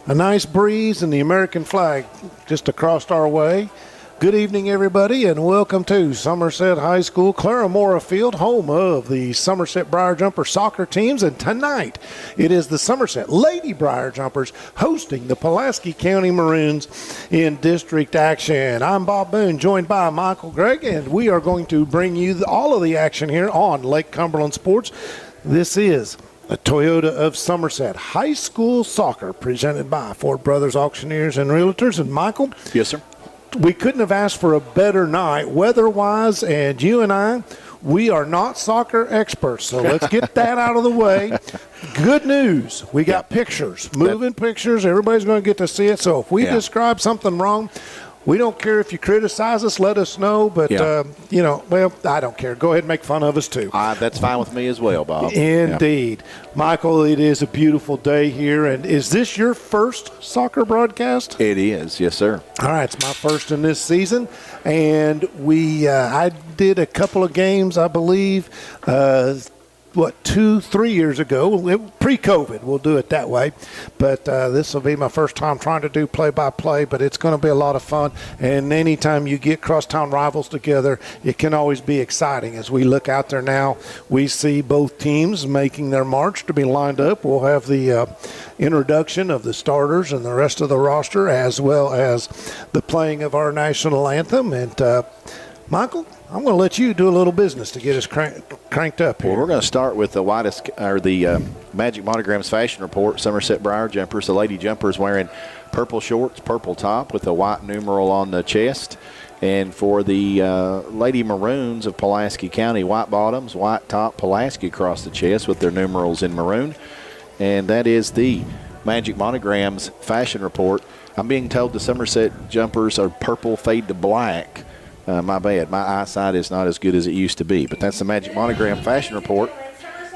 A nice breeze and the American flag just across our way. Good evening, everybody, and welcome to Somerset High School, Claremora Field, home of the Somerset Briar Jumper soccer teams. And tonight, it is the Somerset Lady Briar Jumpers hosting the Pulaski County Maroons in district action. I'm Bob Boone, joined by Michael Gregg, and we are going to bring you all of the action here on Lake Cumberland Sports. This is a Toyota of Somerset High School Soccer presented by Ford Brothers Auctioneers and Realtors. And Michael? Yes, sir. We couldn't have asked for a better night weather-wise, and you and I, we are not soccer experts, so let's get that out of the way. Good news. We got pictures, moving pictures. Everybody's going to get to see it. So if we describe something wrong, we don't care if you criticize us, let us know. But, I don't care. Go ahead and make fun of us, too. That's fine with me as well, Bob. Indeed. Yeah. Michael, it is a beautiful day here. And is this your first soccer broadcast? It is, yes, sir. All right, it's my first in this season. And I did a couple of games, I believe, 2-3 years ago, pre-COVID, we'll do it that way. But this will be my first time trying to do play-by-play, but it's going to be a lot of fun. And anytime you get crosstown rivals together, it can always be exciting. As we look out there now, we see both teams making their march to be lined up. We'll have the introduction of the starters and the rest of the roster, as well as the playing of our national anthem. And Michael, I'm going to let you do a little business to get us cranked up here. Well, we're going to start with the Magic Monograms Fashion Report. Somerset Briar Jumpers. The lady jumpers wearing purple shorts, purple top with a white numeral on the chest. And for the Lady Maroons of Pulaski County, white bottoms, white top, Pulaski across the chest with their numerals in maroon. And that is the Magic Monograms Fashion Report. I'm being told the Somerset jumpers are purple fade to black. My bad. My eyesight is not as good as it used to be. But that's the Magic Monogram Fashion Report,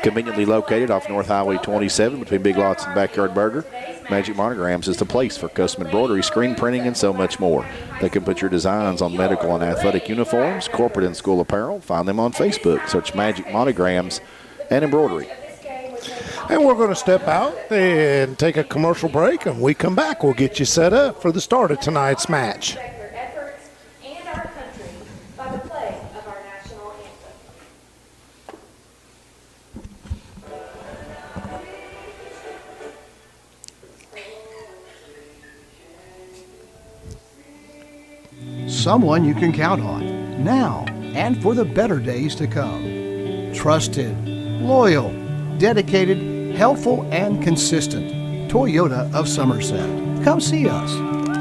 conveniently located off North Highway 27 between Big Lots and Backyard Burger. Magic Monograms is the place for custom embroidery, screen printing, and so much more. They can put your designs on medical and athletic uniforms, corporate and school apparel. Find them on Facebook. Search Magic Monograms and Embroidery. And we're going to step out and take a commercial break. And when we come back, we'll get you set up for the start of tonight's match. Someone you can count on now and for the better days to come. Trusted, loyal, dedicated, helpful, and consistent. Toyota of Somerset. Come see us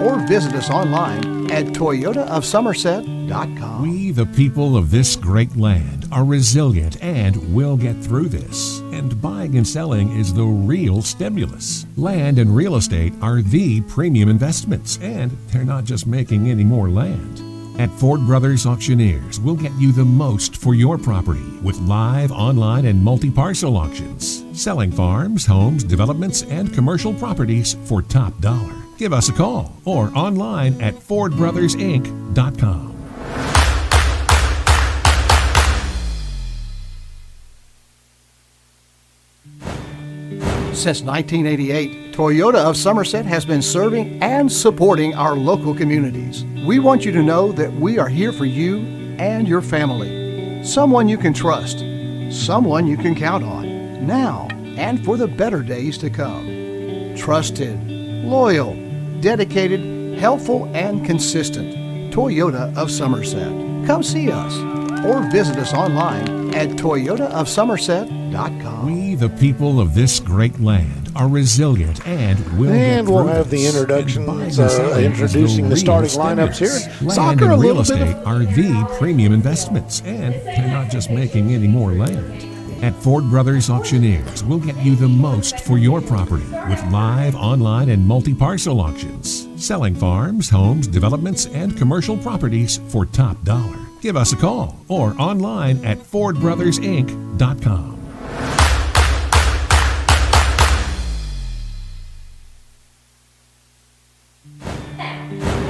or visit us online at toyotaofsomerset.com. We, the people of this great land, are resilient and will get through this. And buying and selling is the real stimulus. Land and real estate are the premium investments, and they're not just making any more land. At Ford Brothers Auctioneers, we'll get you the most for your property with live, online, and multi-parcel auctions. Selling farms, homes, developments, and commercial properties for top dollar. Give us a call or online at FordBrothersInc.com. Since 1988, Toyota of Somerset has been serving and supporting our local communities. We want you to know that we are here for you and your family. Someone you can trust, someone you can count on, now and for the better days to come. Trusted, loyal, dedicated, helpful, and consistent. Toyota of Somerset. Come see us or visit us online at toyotaofsomerset.com. We, the people of this great land, are resilient and will get through we'll have the introductions, introducing the starting lineups here. Soccer, and real estate are the premium investments, and they're not just making any more land. At Ford Brothers Auctioneers, we'll get you the most for your property with live, online, and multi-parcel auctions. Selling farms, homes, developments, and commercial properties for top dollar. Give us a call or online at FordBrothersInc.com.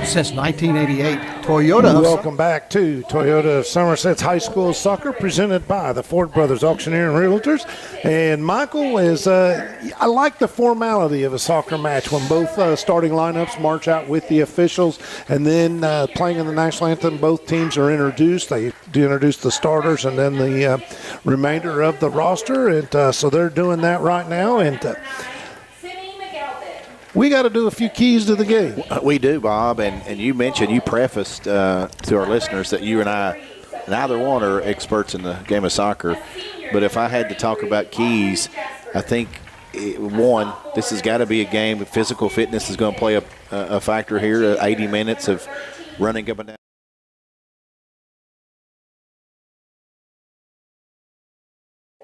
Since 1988, Toyota of Welcome back to Toyota of Somerset's High School Soccer, presented by the Ford Brothers Auctioneer and Realtors. And Michael, I like the formality of a soccer match when both starting lineups march out with the officials, and then playing in the national anthem, both teams are introduced. They do introduce the starters and then the remainder of the roster, and so they're doing that right now. And we got to do a few keys to the game. We do, Bob, and you mentioned, you prefaced to our listeners that you and I, neither one are experts in the game of soccer, but if I had to talk about keys, I think, one, this has got to be a game. Physical fitness is going to play a factor here, 80 minutes of running up and down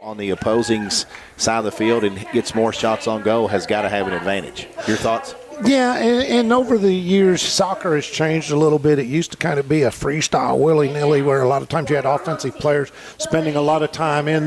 on the opposing side of the field and gets more shots on goal, has got to have an advantage. Your thoughts? Yeah, and over the years, soccer has changed a little bit. It used to kind of be a freestyle, willy-nilly, where a lot of times you had offensive players spending a lot of time in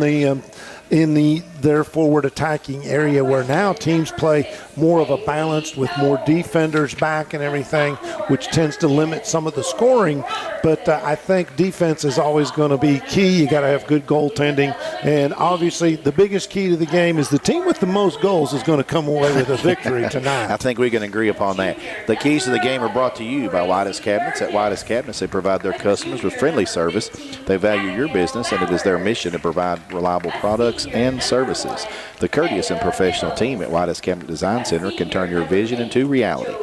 their forward attacking area, where now teams play more of a balanced with more defenders back and everything, which tends to limit some of the scoring. But I think defense is always going to be key. You got to have good goaltending, and obviously the biggest key to the game is the team with the most goals is going to come away with a victory tonight. I think we can agree upon that. The keys to the game are brought to you by White's Cabinets. At White's Cabinets, they provide their customers with friendly service. They value your business, and it is their mission to provide reliable products and services. The courteous and professional team at White's Cabinet Design Center can turn your vision into reality.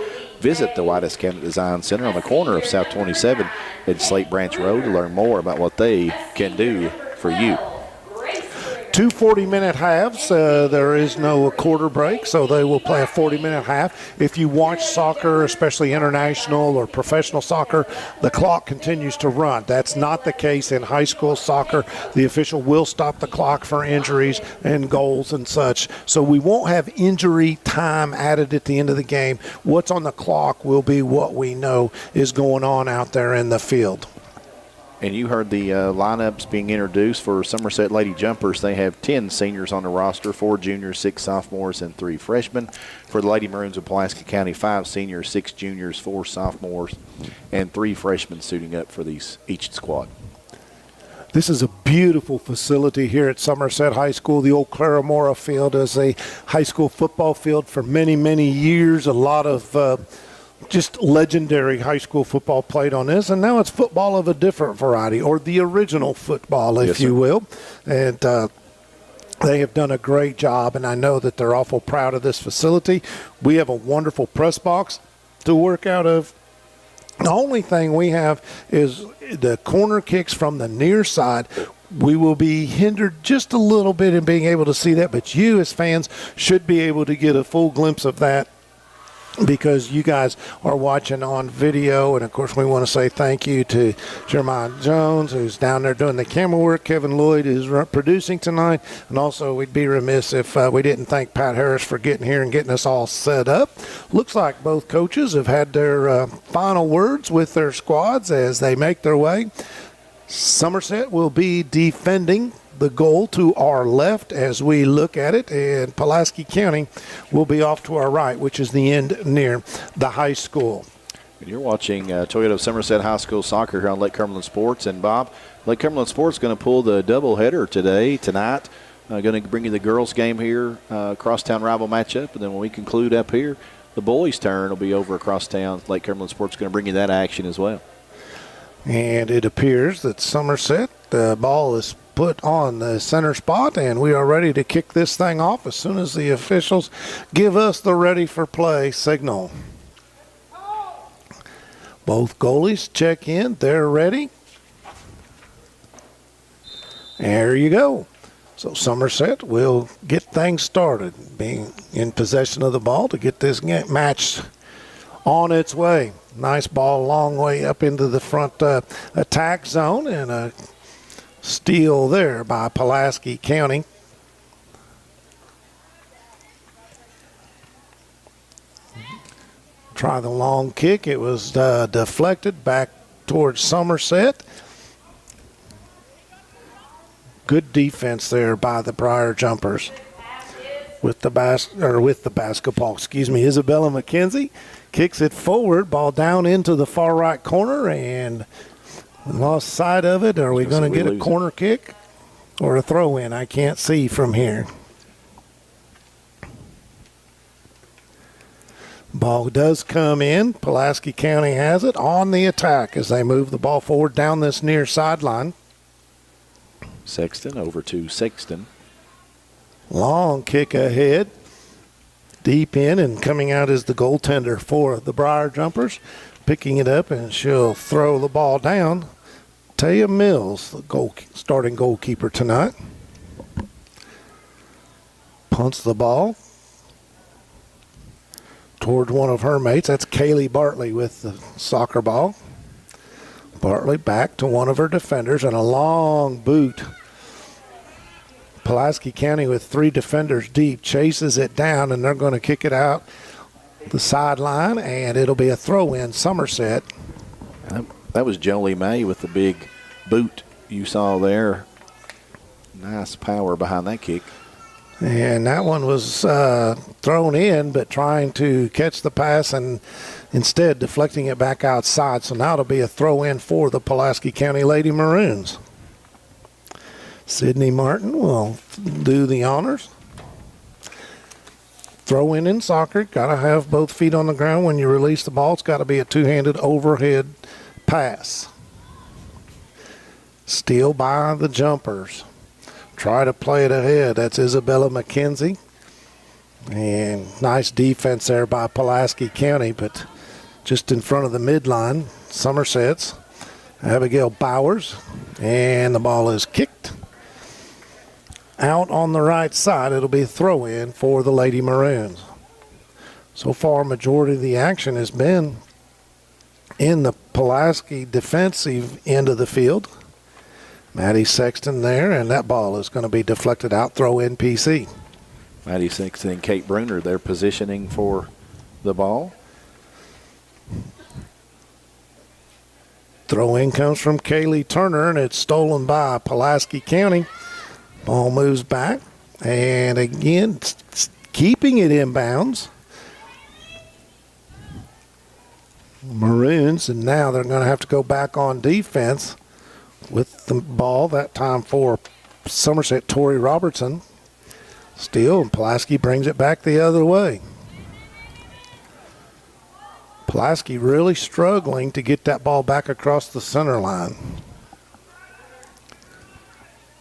Visit the White's Cabinet Design Center on the corner of South 27 and Slate Branch Road to learn more about what they can do for you. 2 40-minute halves. There is no quarter break, so they will play a 40-minute half. If you watch soccer, especially international or professional soccer, the clock continues to run. That's not the case in high school soccer. The official will stop the clock for injuries and goals and such. So we won't have injury time added at the end of the game. What's on the clock will be what we know is going on out there in the field. And you heard the lineups being introduced for Somerset Lady Jumpers. They have 10 seniors on the roster, 4 juniors, 6 sophomores, and 3 freshmen. For the Lady Maroons of Pulaski County, 5 seniors, 6 juniors, 4 sophomores, and 3 freshmen suiting up for each squad. This is a beautiful facility here at Somerset High School. The old Claremora field is a high school football field for many, many years. A lot of just legendary high school football played on this, and now it's football of a different variety, or the original football, if you will. And they have done a great job, and I know that they're awful proud of this facility. We have a wonderful press box to work out of. The only thing we have is the corner kicks from the near side. We will be hindered just a little bit in being able to see that, but you as fans should be able to get a full glimpse of that, because you guys are watching on video. And of course we want to say thank you to Jeremiah Jones, who's down there doing the camera work. Kevin Lloyd is producing tonight, and also we'd be remiss if we didn't thank Pat Harris for getting here and getting us all set up. Looks like both coaches have had their final words with their squads as they make their way. Somerset will be defending the goal to our left as we look at it, and Pulaski County will be off to our right, which is the end near the high school. And you're watching Toyota Somerset High School Soccer here on Lake Cumberland Sports. And Bob, Lake Cumberland Sports is going to pull the doubleheader tonight. Going to bring you the girls game here, crosstown rival matchup, and then when we conclude up here, the boys' turn will be over across town. Lake Cumberland Sports is going to bring you that action as well. And it appears that Somerset, the ball is put on the center spot, and we are ready to kick this thing off as soon as the officials give us the ready for play signal. Both goalies check in. They're ready. There you go. So Somerset will get things started, being in possession of the ball to get this match on its way. Nice ball, long way up into the front attack zone, and a steal there by Pulaski County. Try the long kick. It was deflected back towards Somerset. Good defense there by the Briar Jumpers. with the basketball. Isabella McKenzie kicks it forward, ball down into the far right corner, and we lost sight of it. Are we going to get a corner kick or a throw in? I can't see from here. Ball does come in. Pulaski County has it on the attack as they move the ball forward down this near sideline. Sexton over to Sexton. Long kick ahead. Deep in, and coming out is the goaltender for the Briar Jumpers. Picking it up, and she'll throw the ball down. Taya Mills, the starting goalkeeper tonight. Punts the ball toward one of her mates. That's Kaylee Bartley with the soccer ball. Bartley back to one of her defenders, and a long boot. Pulaski County with 3 defenders deep chases it down, and they're going to kick it out the sideline, and it'll be a throw-in, Somerset. That was Jolie May with the big boot you saw there. Nice power behind that kick. And that one was thrown in, but trying to catch the pass and instead deflecting it back outside. So now it'll be a throw-in for the Pulaski County Lady Maroons. Sydney Martin will do the honors. Throw in soccer, got to have both feet on the ground when you release the ball. It's got to be a two-handed overhead pass. Steal by the Jumpers. Try to play it ahead. That's Isabella McKenzie. And nice defense there by Pulaski County, but just in front of the midline, Somerset's Abigail Bowers. And the ball is kicked out on the right side. It'll be a throw-in for the Lady Maroons. So far, majority of the action has been in the Pulaski defensive end of the field. Maddie Sexton there, and that ball is going to be deflected out, throw-in PC. Maddie Sexton and Kate Bruner, they're positioning for the ball. Throw-in comes from Kaylee Turner, and it's stolen by Pulaski County. Ball moves back, and again, keeping it inbounds. Maroons, and now they're going to have to go back on defense with the ball, that time for Somerset, Tori Robertson. Steal, and Pulaski brings it back the other way. Pulaski really struggling to get that ball back across the center line.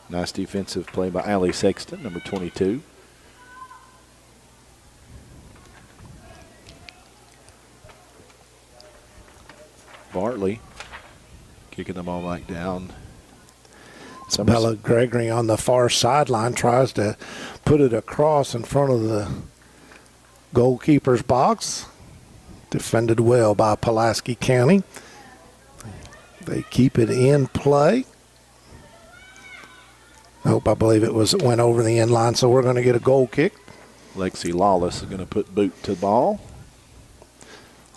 Nice defensive play by Allie Sexton, number 22. Bartley kicking the ball back down. Bella Gregory on the far sideline tries to put it across in front of the goalkeeper's box. Defended well by Pulaski County. They keep it in play. Nope, I believe it went over the end line, so we're going to get a goal kick. Lexi Lawless is going to put boot to the ball.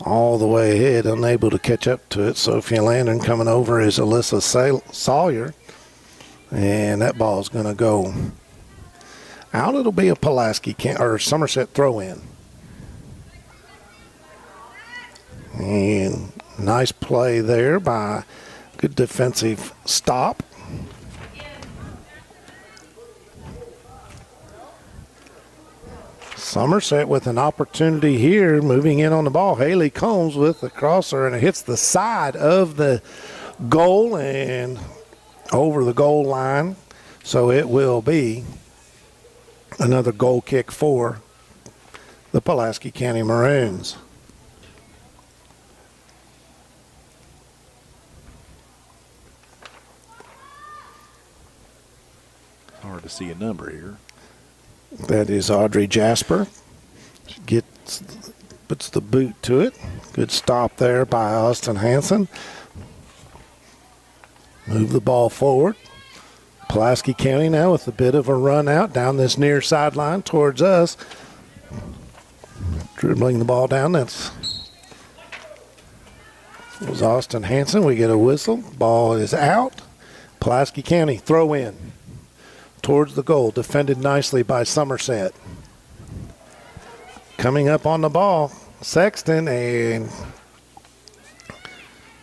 All the way ahead, unable to catch up to it. Sophia Landon coming over is Alyssa Sawyer. And that ball is going to go out. It'll be a Pulaski or Somerset throw-in. And nice play there by good defensive stop. Somerset with an opportunity here, moving in on the ball. Haley Combs with the crosser, and it hits the side of the goal and over the goal line. So it will be another goal kick for the Pulaski County Maroons. Hard to see a number here. That is Audrey Jasper. She puts the boot to it. Good stop there by Austin Hansen. Move the ball forward. Pulaski County now with a bit of a run out down this near sideline towards us. Dribbling the ball down. That was Austin Hansen. We get a whistle. Ball is out. Pulaski County throw in towards the goal. Defended nicely by Somerset. coming up on the ball. Sexton, and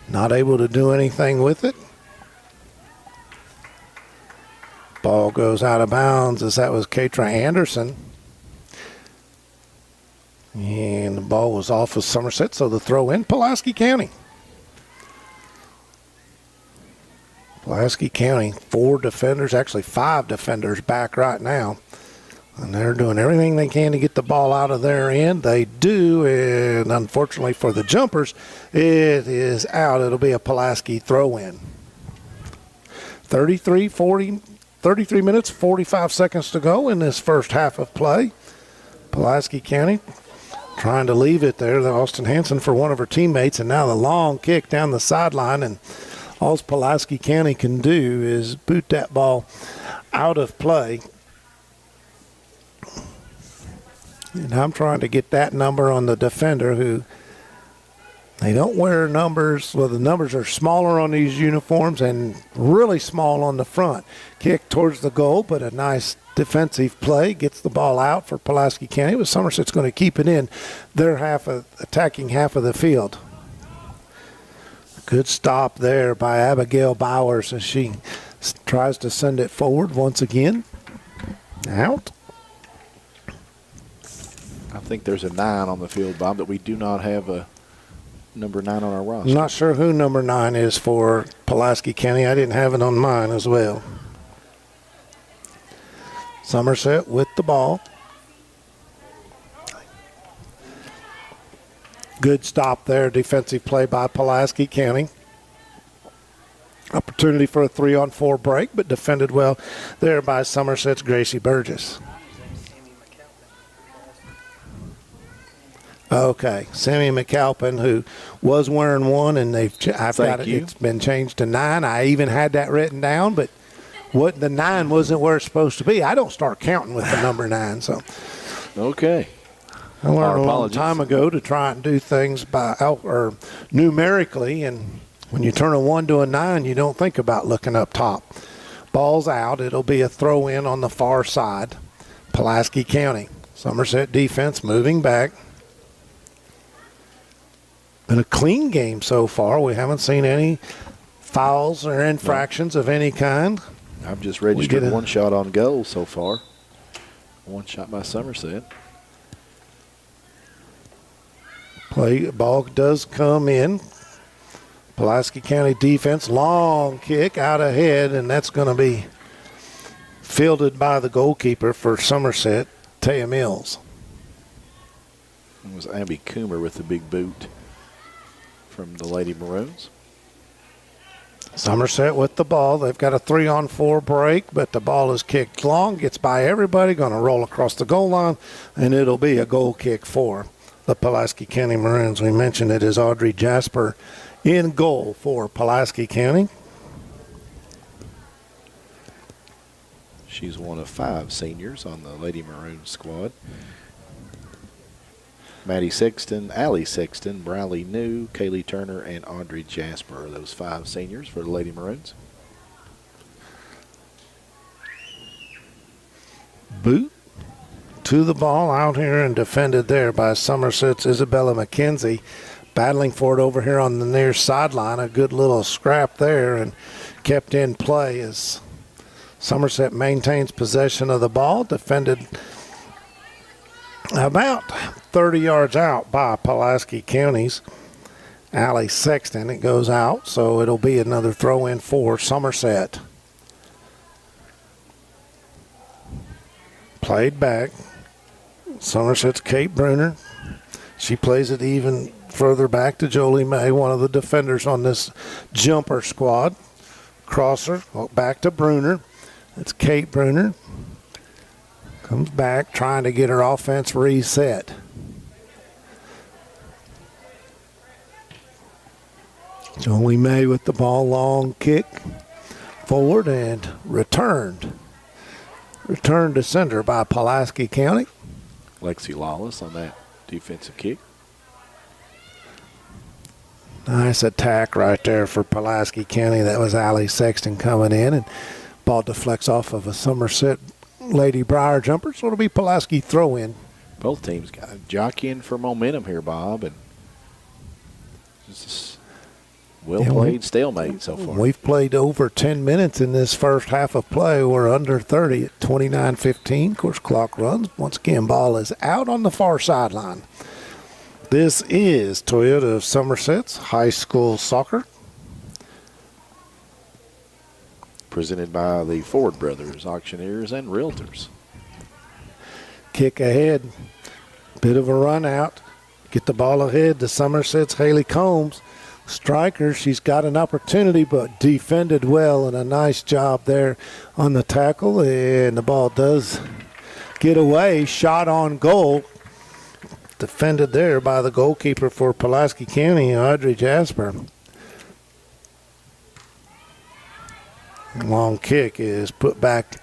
not able to do anything with it. Ball goes out of bounds as that was Katra Anderson. And the ball was off of Somerset, so the throw in Pulaski County. Pulaski County, 4 defenders, actually 5 defenders back right now. And they're doing everything they can to get the ball out of their end. They do, and unfortunately for the Jumpers, it is out. It'll be a Pulaski throw-in. 33 minutes, 45 seconds to go in this first half of play. Pulaski County trying to leave it there. The Austin Hanson for one of her teammates, and now the long kick down the sideline, and all Pulaski County can do is boot that ball out of play. And I'm trying to get that number on the defender, who they don't wear numbers. Well, the numbers are smaller on these uniforms and really small on the front. Kick towards the goal, but a nice defensive play. Gets the ball out for Pulaski County, but Somerset's going to keep it in their attacking half of the field. Good stop there by Abigail Bowers as she tries to send it forward once again. Out. I think there's a 9 on the field, Bob, that we do not have a number 9 on our roster. I'm not sure who number 9 is for Pulaski County. I didn't have it on mine as well. Somerset with the ball. Good stop there. Defensive play by Pulaski County. Opportunity for a 3-on-4 break, but defended well there by Somerset's Gracie Burgess. Okay, Sammy McAlpin, who was wearing 1, and it's been changed to 9. I even had that written down, but the 9 wasn't where it's supposed to be. I don't start counting with the number 9, so. Okay. I learned a long time ago to try and do things or numerically, and when you turn a 1 to a 9, you don't think about looking up top. Ball's out. It'll be a throw-in on the far side. Pulaski County. Somerset defense moving back. Been a clean game so far. We haven't seen any fouls or infractions of any kind. I've just registered 1 shot on goal so far. 1 shot by Somerset. Ball does come in. Pulaski County defense, long kick out ahead, and that's going to be fielded by the goalkeeper for Somerset, Taya Mills. It was Abby Coomer with the big boot from the Lady Maroons. Somerset with the ball. They've got a 3-on-4 break, but the ball is kicked long, gets by everybody, going to roll across the goal line, and it'll be a goal kick for the Pulaski County Maroons. We mentioned it is Audrey Jasper in goal for Pulaski County. She's one of 5 seniors on the Lady Maroons squad. Maddie Sexton, Allie Sexton, Briley New, Kaylee Turner, and Audrey Jasper are those 5 seniors for the Lady Maroons. Boot to the ball out here and defended there by Somerset's Isabella McKenzie. Battling for it over here on the near sideline. A good little scrap there and kept in play as Somerset maintains possession of the ball. Defended about 30 yards out by Pulaski County's Allie Sexton. It goes out, so it'll be another throw-in for Somerset. Played back. Somerset's Kate Bruner. She plays it even further back to Jolie May, one of the defenders on this jumper squad. Crosser, back to Bruner. It's Kate Bruner. Comes back, trying to get her offense reset. Jolie May with the ball, long kick forward and returned. Returned to center by Pulaski County. Lexi Lawless on that defensive kick. Nice attack right there for Pulaski County. That was Allie Sexton coming in, and ball deflects off of a Somerset Lady Briar jumper, so it'll be Pulaski throw-in. Both teams got jockeying for momentum here, Bob, and just well-played stalemate so far. We've played over 10 minutes in this first half of play. We're under 30 at 29:15. Of course, clock runs. Once again, ball is out on the far sideline. This is Toyota of Somerset's high school soccer. Presented by the Ford Brothers, Auctioneers and Realtors. Kick ahead. Bit of a run out. Get the ball ahead to Somerset's Haley Combs. Striker, she's got an opportunity, but defended well, and a nice job there on the tackle. And the ball does get away. Shot on goal. Defended there by the goalkeeper for Pulaski County, Audrey Jasper. Long kick is put back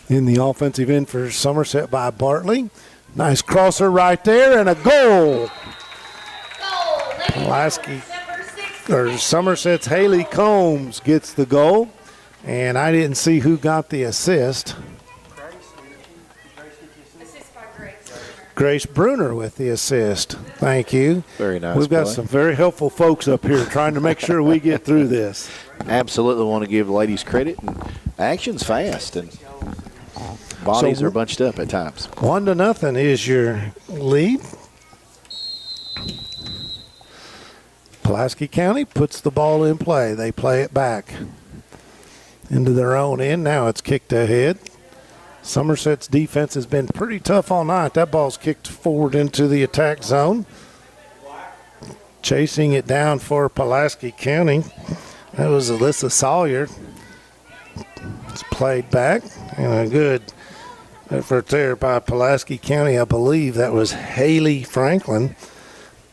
in the offensive end for Somerset by Bartley. Nice crosser right there, and a goal. Pulaski, or Somerset's Haley Combs gets the goal, and I didn't see who got the assist. Grace Bruner with the assist. Thank you. Very nice. We've got play. some very helpful folks up here trying to make sure we get through this. Absolutely want to give ladies credit, and action's fast, and bodies are bunched up at times. 1-0 is your lead. Pulaski County puts the ball in play. They play it back into their own end. Now it's kicked ahead. Somerset's defense has been pretty tough all night. That ball's kicked forward into the attack zone. Chasing it down for Pulaski County. That was Alyssa Sawyer. It's played back, and a good effort there by Pulaski County. I believe that was Haley Franklin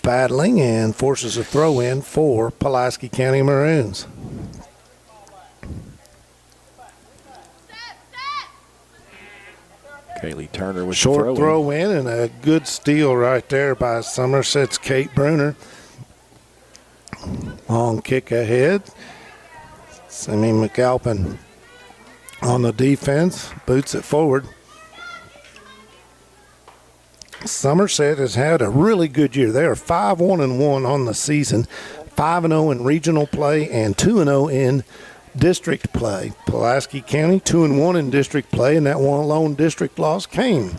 battling and forces a throw in for Pulaski County Maroons. Kaylee Turner with Short throw in, and a good steal right there by Somerset's Kate Bruner. Long kick ahead. Sammy McAlpin on the defense, boots it forward. Somerset has had a really good year. They are 5-1-1 on the season, 5-0 in regional play, and 2-0 in district play. Pulaski County 2-1 in district play, and that one lone district loss came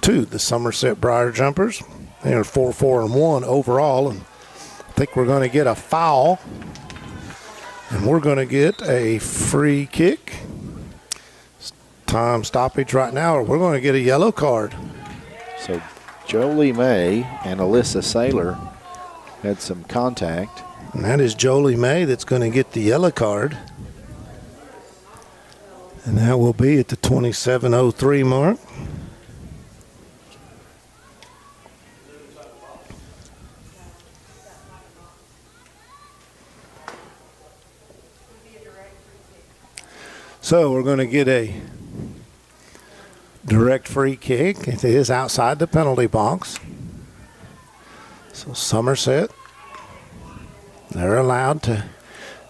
to the Somerset Briar Jumpers. They are 4-4-1 overall, and I think we're going to get a foul, and we're going to get a free kick. Time stoppage right now, or we're going to get a yellow card. So Jolie May and Alyssa Saylor had some contact. And that is Jolie May that's going to get the yellow card. And that will be at the 27:03 mark. So we're going to get a direct free kick. It is outside the penalty box. So Somerset, they're allowed to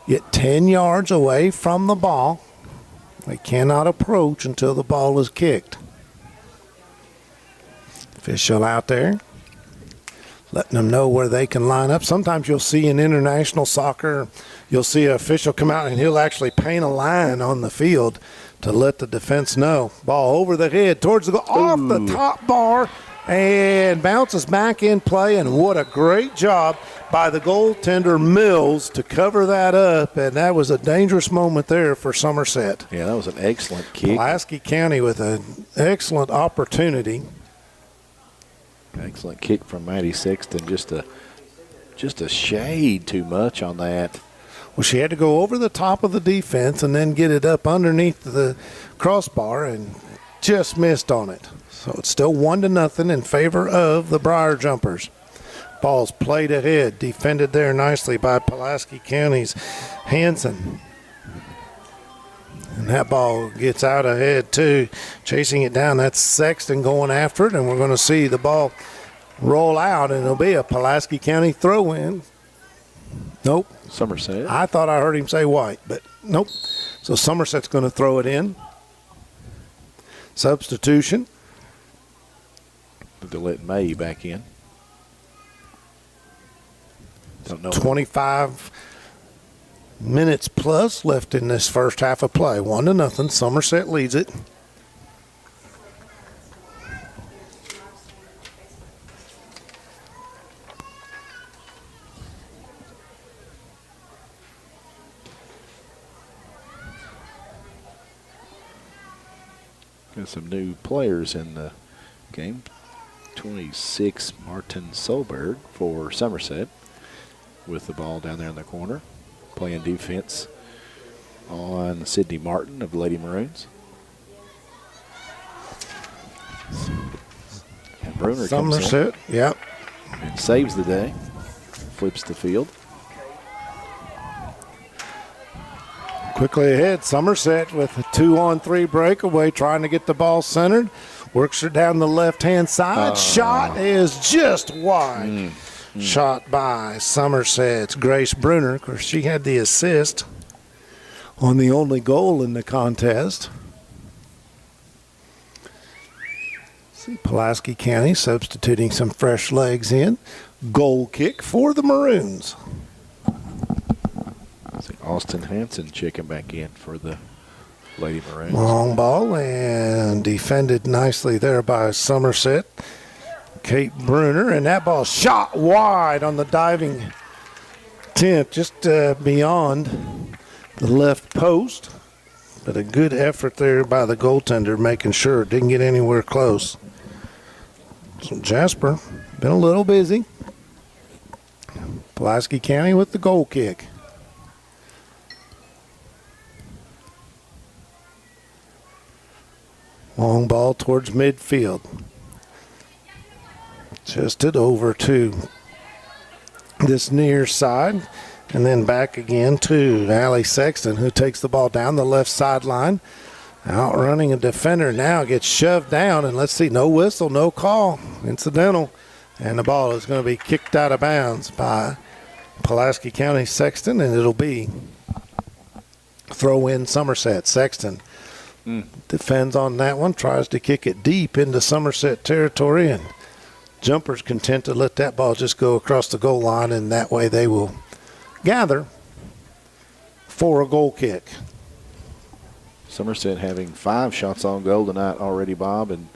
get 10 yards away from the ball. They cannot approach until the ball is kicked. Official out there, letting them know where they can line up. Sometimes you'll see in international soccer, you'll see an official come out and he'll actually paint a line on the field to let the defense know. Ball over the head, towards the goal, off the top bar, and bounces back in play. And what a great job by the goaltender Mills to cover that up. And that was a dangerous moment there for Somerset. Yeah, that was an excellent kick. Pulaski County with an excellent opportunity. Excellent kick from Maddie Sexton. Just a shade too much on that. Well, she had to go over the top of the defense and then get it up underneath the crossbar and just missed on it. So it's still 1-0 in favor of the Briar Jumpers. Ball's played ahead, defended there nicely by Pulaski County's Hanson. And that ball gets out ahead too, chasing it down. That's Sexton going after it, and we're going to see the ball roll out, and it'll be a Pulaski County throw-in. Nope. Somerset. I thought I heard him say White, but nope. So Somerset's going to throw it in. Substitution. They'll let May back in. Don't know. 25 minutes plus left in this first half of play. 1-0. Somerset leads it. Got some new players in the game. 26, Martin Solberg for Somerset with the ball down there in the corner, playing defense on Sydney Martin of the Lady Maroons. And Bruner comes in. Somerset, yep. And saves the day, flips the field. Quickly ahead, Somerset with a 2-on-3 breakaway, trying to get the ball centered. Works her down the left-hand side. Shot is just wide. Shot by Somerset's Grace Bruner. Of course, she had the assist on the only goal in the contest. See Pulaski County substituting some fresh legs in. Goal kick for the Maroons. See Austin Hansen checking back in for the Lady Maroons. Long ball and defended nicely there by Somerset. Kate Bruner, and that ball shot wide on the diving tent, just beyond the left post. But a good effort there by the goaltender, making sure it didn't get anywhere close. So Jasper, been a little busy. Pulaski County with the goal kick. Long ball towards midfield. Just it over to this near side, and then back again to Allie Sexton, who takes the ball down the left sideline. Outrunning a defender now, gets shoved down, and let's see, no whistle, no call, incidental. And the ball is going to be kicked out of bounds by Pulaski County Sexton, and it'll be throw in Somerset. Sexton defends on that one, tries to kick it deep into Somerset territory, and Jumpers content to let that ball just go across the goal line, and that way they will gather for a goal kick. Somerset having 5 shots on goal tonight already, Bob, and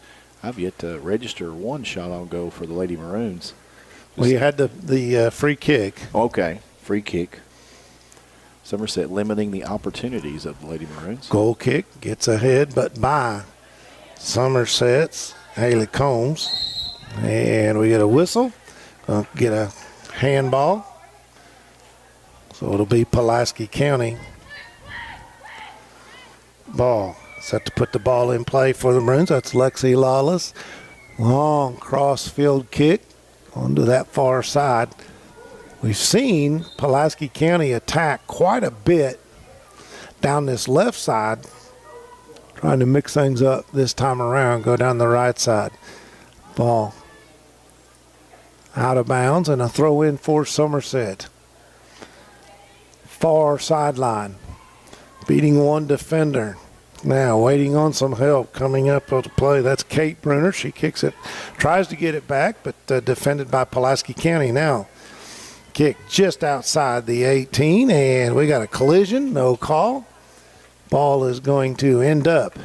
I've yet to register 1 shot on goal for the Lady Maroons. Well, you had the free kick. Okay, free kick. Somerset limiting the opportunities of the Lady Maroons. Goal kick gets ahead, but by Somerset's Haley Combs. And we get a whistle, get a handball. So it'll be Pulaski County ball. Set to put the ball in play for the Maroons. That's Lexi Lawless. Long cross field kick onto that far side. We've seen Pulaski County attack quite a bit down this left side, trying to mix things up this time around, go down the right side. Ball out of bounds, and a throw in for Somerset. Far sideline, beating one defender. Now waiting on some help coming up on the play. That's Kate Bruner. She kicks it, tries to get it back, but defended by Pulaski County. Now kick just outside the 18, and we got a collision, no call. Ball is going to end up.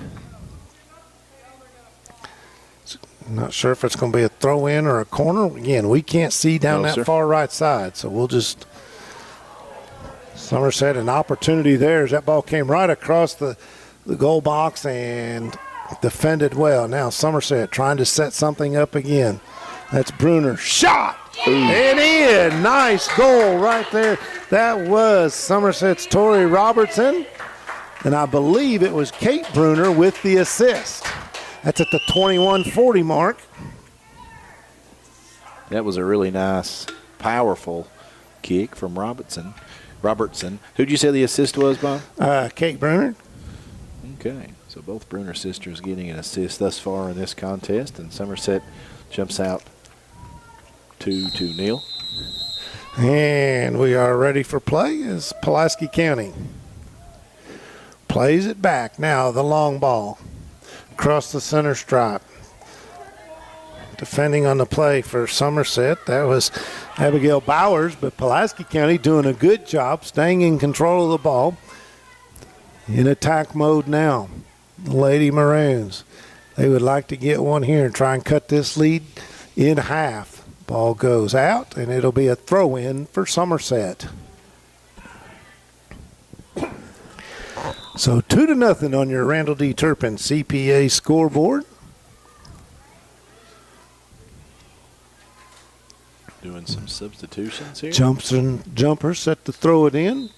Not sure if it's going to be a throw in or a corner. Again, we can't see down that far right side, so we'll just. Somerset an opportunity there as that ball came right across the goal box and defended well. Now Somerset trying to set something up again. That's Bruner. Shot! And in. Nice goal right there. That was Somerset's Tori Robertson. And I believe it was Kate Bruner with the assist. That's at the 21:40 mark. That was a really nice, powerful kick from Robertson. Who'd you say the assist was, Bob? Kate Bruner. Okay, so both Bruner sisters getting an assist thus far in this contest, and Somerset jumps out 2-0. And we are ready for play as Pulaski County plays it back. Now the long ball across the center stripe. defending on the play for Somerset. That was Abigail Bowers, but Pulaski County doing a good job staying in control of the ball. In attack mode now, the Lady Maroons. They would like to get one here and try and cut this lead in half. Ball goes out, and it'll be a throw-in for Somerset. So 2-0 on your Randall D. Turpin CPA scoreboard. Doing some substitutions here. Jumpers set to throw it in.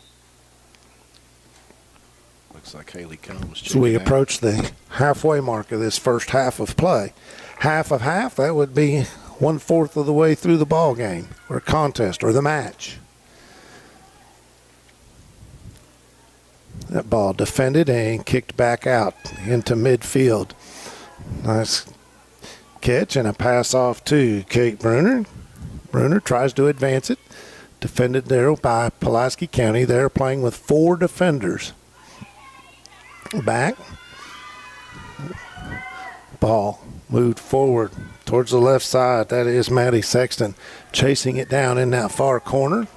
Looks like Haley Combs. So we out. approach the halfway mark of this first half of play. Half of half, that would be 1/4 of the way through the ball game or contest or the match. That ball defended and kicked back out into midfield. Nice catch and a pass off to Kate Bruner. Bruner tries to advance it. Defended there by Pulaski County. They're playing with 4 defenders. Back. Ball moved forward towards the left side. That is Maddie Sexton chasing it down in that far corner.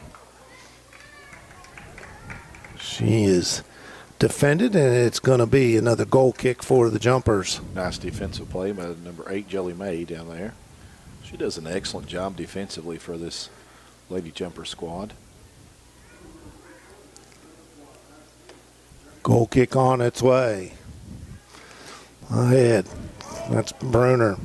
She is defended, and it's going to be another goal kick for the Jumpers. Nice defensive play by number 8, Jelly May, down there. She does an excellent job defensively for this Lady Jumper squad. Goal kick on its way. Ahead. That's Bruner.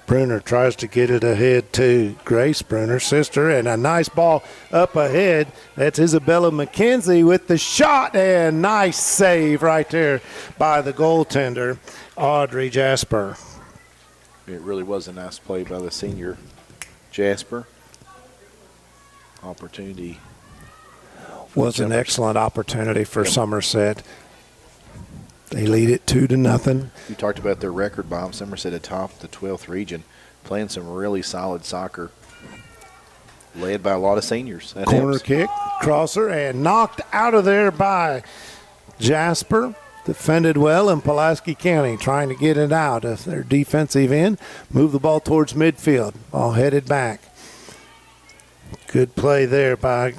Bruner tries to get it ahead to Grace Bruner, sister, and a nice ball up ahead. That's Isabella McKenzie with the shot, and nice save right there by the goaltender, Audrey Jasper. It really was a nice play by the senior Jasper. Opportunity. Was an excellent opportunity for Somerset. They lead it 2-0. You talked about their record, Bob. Somerset atop the 12th region, playing some really solid soccer, led by a lot of seniors. That Corner helps. kick, crosser, and knocked out of there by Jasper. Defended well in Pulaski County, trying to get it out of their defensive end. Move the ball towards midfield. Ball headed back. Good play there by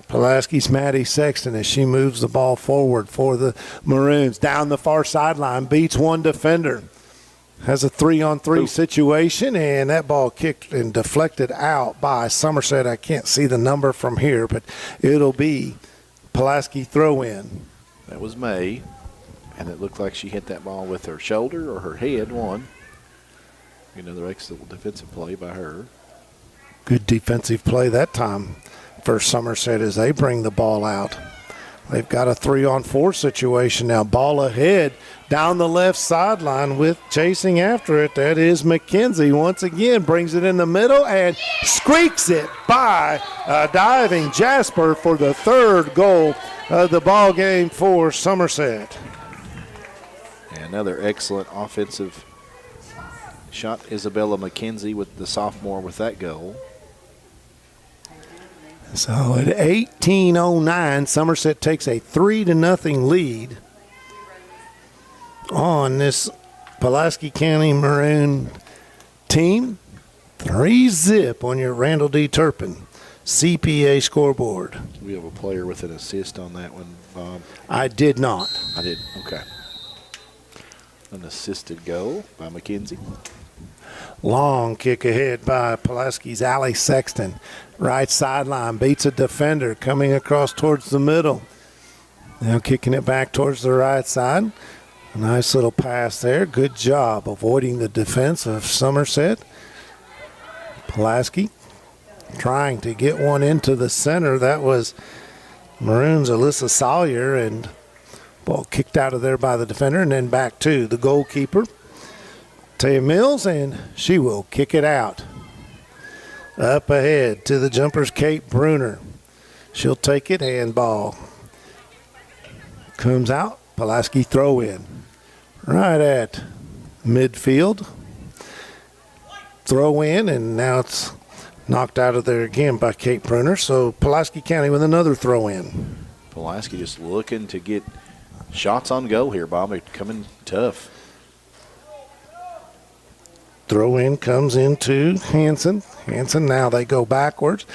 Pulaski's Maddie Sexton as she moves the ball forward for the Maroons. Down the far sideline, beats one defender. Has a 3-on-3 situation, and that ball kicked and deflected out by Somerset. I can't see the number from here, but it'll be Pulaski throw-in. That was May, and it looked like she hit that ball with her shoulder or her head, one. Another excellent defensive play by her. Good defensive play that time for Somerset as they bring the ball out. They've got a 3-on-4 situation now. Ball ahead down the left sideline with chasing after it. That is McKenzie once again. Brings it in the middle and squeaks it by diving Jasper for the 3rd goal of the ball game for Somerset. And another excellent offensive shot, Isabella McKenzie with the sophomore with that goal. So at 18:09, Somerset takes a 3-0 lead on this Pulaski County Maroon team. 3-0 on your Randall D. Turpin CPA scoreboard. We have a player with an assist on that one, Bob. I did not. I did. Okay. An assisted goal by McKenzie. Long kick ahead by Pulaski's Allie Sexton. Right sideline, beats a defender coming across towards the middle. Now kicking it back towards the right side. A nice little pass there. Good job avoiding the defense of Somerset. Pulaski trying to get one into the center. That was Maroons' Alyssa Sawyer, and ball kicked out of there by the defender and then back to the goalkeeper, Taya Mills, and she will kick it out. Up ahead to the Jumpers, Kate Bruner. She'll take it, handball. Comes out, Pulaski throw in. Right at midfield. Throw in, and now it's knocked out of there again by Kate Bruner. So Pulaski County with another throw in. Pulaski just looking to get shots on goal here, Bob. They're coming tough. Throw in comes into Hanson. Hanson, now they go backwards.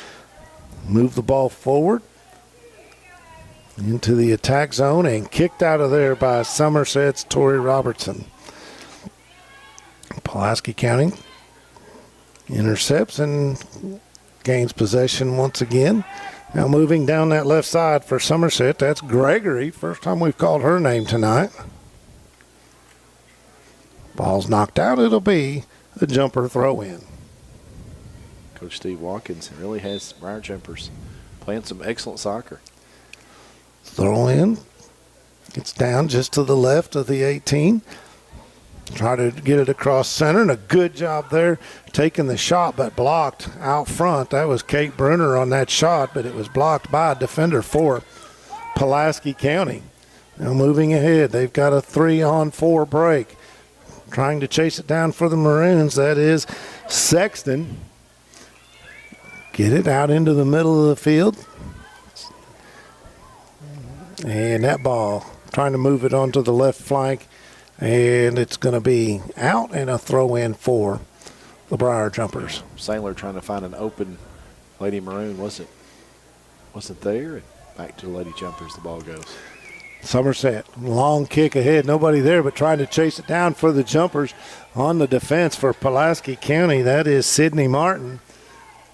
Move the ball forward into the attack zone and kicked out of there by Somerset's Torrey Robertson. Pulaski County intercepts and gains possession once again. Now moving down that left side for Somerset, that's Gregory. First time we've called her name tonight. Ball's knocked out. It'll be a jumper throw in. Coach Steve Watkins really has Briar Jumpers playing some excellent soccer. Throw in. It's down just to the left of the 18. Try to get it across center, and a good job there taking the shot, but blocked out front. That was Kate Brunner on that shot, but it was blocked by a defender for Pulaski County. Now moving ahead, they've got a 3-on-4 break. Trying to chase it down for the Maroons, that is Sexton. Get it out into the middle of the field. And that ball, trying to move it onto the left flank. And it's going to be out and a throw in for the Briar Jumpers. Sailor trying to find an open Lady Maroon wasn't there. And back to the Lady Jumpers the ball goes. Somerset, long kick ahead, nobody there, but trying to chase it down for the Jumpers on the defense for Pulaski County. That is Sydney Martin.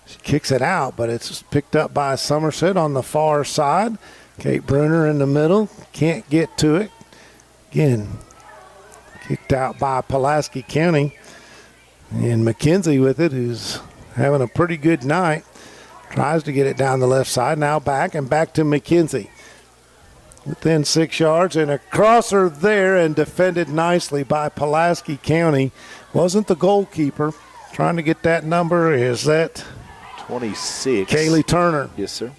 She kicks it out, but it's picked up by Somerset on the far side. Kate Brunner in the middle, can't get to it. Again, kicked out by Pulaski County. And McKenzie with it, who's having a pretty good night. Tries to get it down the left side, now back and back to McKenzie. Within 6 yards, and a crosser there and defended nicely by Pulaski County. Wasn't the goalkeeper. Trying to get that number. Is that 26? Kaylee Turner. Yes, sir.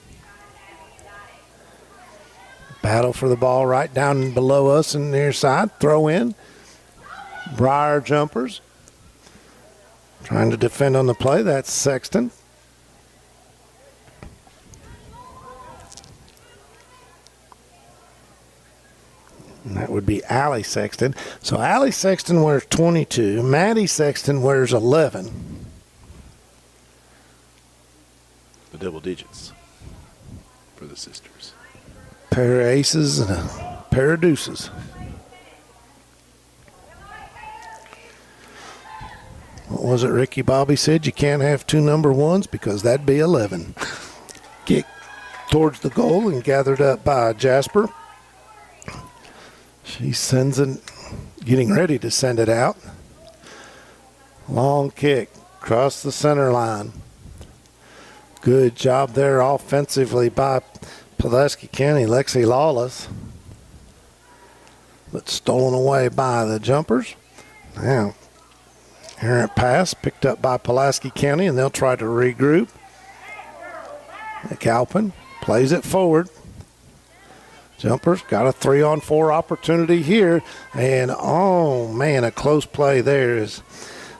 Battle for the ball right down below us in the near side. Throw in. Briar Jumpers. Trying to defend on the play. That's Sexton. And that would be Allie Sexton. So Allie Sexton wears 22. Maddie Sexton wears 11. The double digits for the sisters. Pair of aces and a pair of deuces. What was it Ricky Bobby said? You can't have two number ones because that'd be 11. Kick towards the goal and gathered up by Jasper. She sends it, getting ready to send it out. Long kick across the center line. Good job there offensively by Pulaski County, Lexi Lawless. But stolen away by the Jumpers. Now, errant pass picked up by Pulaski County, and they'll try to regroup. McAlpin plays it forward. Jumpers got a 3-on-4 opportunity here. And, oh, man, a close play there.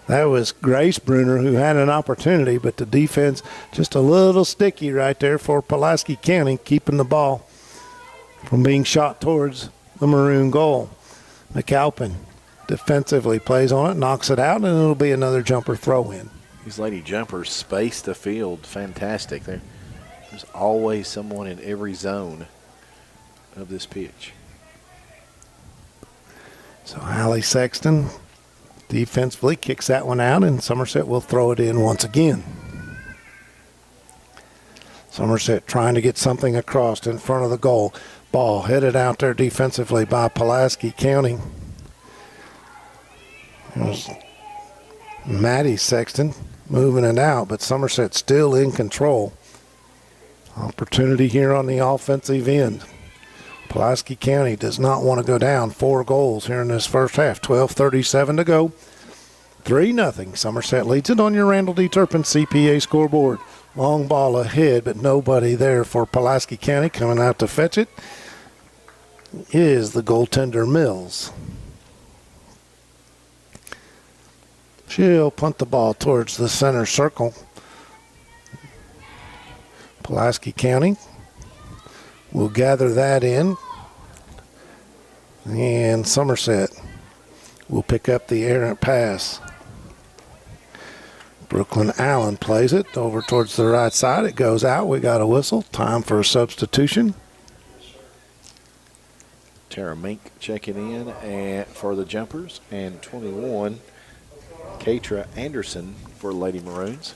That was Grace Brunner who had an opportunity, but the defense just a little sticky right there for Pulaski County, keeping the ball from being shot towards the Maroon goal. McAlpin defensively plays on it, knocks it out, and it'll be another jumper throw-in. These Lady Jumpers space the field fantastic. There's always someone in every zone of this pitch. So Allie Sexton defensively kicks that one out, and Somerset will throw it in once again. Somerset trying to get something across in front of the goal. Ball headed out there defensively by Pulaski County. It was Maddie Sexton moving it out, but Somerset still in control. Opportunity here on the offensive end. Pulaski County does not want to go down 4 goals here in this first half. 12:37 to go. 3-0. Somerset leads it on your Randall D. Turpin CPA scoreboard. Long ball ahead, but nobody there for Pulaski County. Coming out to fetch it is the goaltender Mills. She'll punt the ball towards the center circle. Pulaski County will gather that in. And Somerset will pick up the errant pass. Brooklyn Allen plays it over towards the right side. It goes out. We got a whistle. Time for a substitution. Tara Mink checking in and for the Jumpers, and 21, Katra Anderson for Lady Maroons.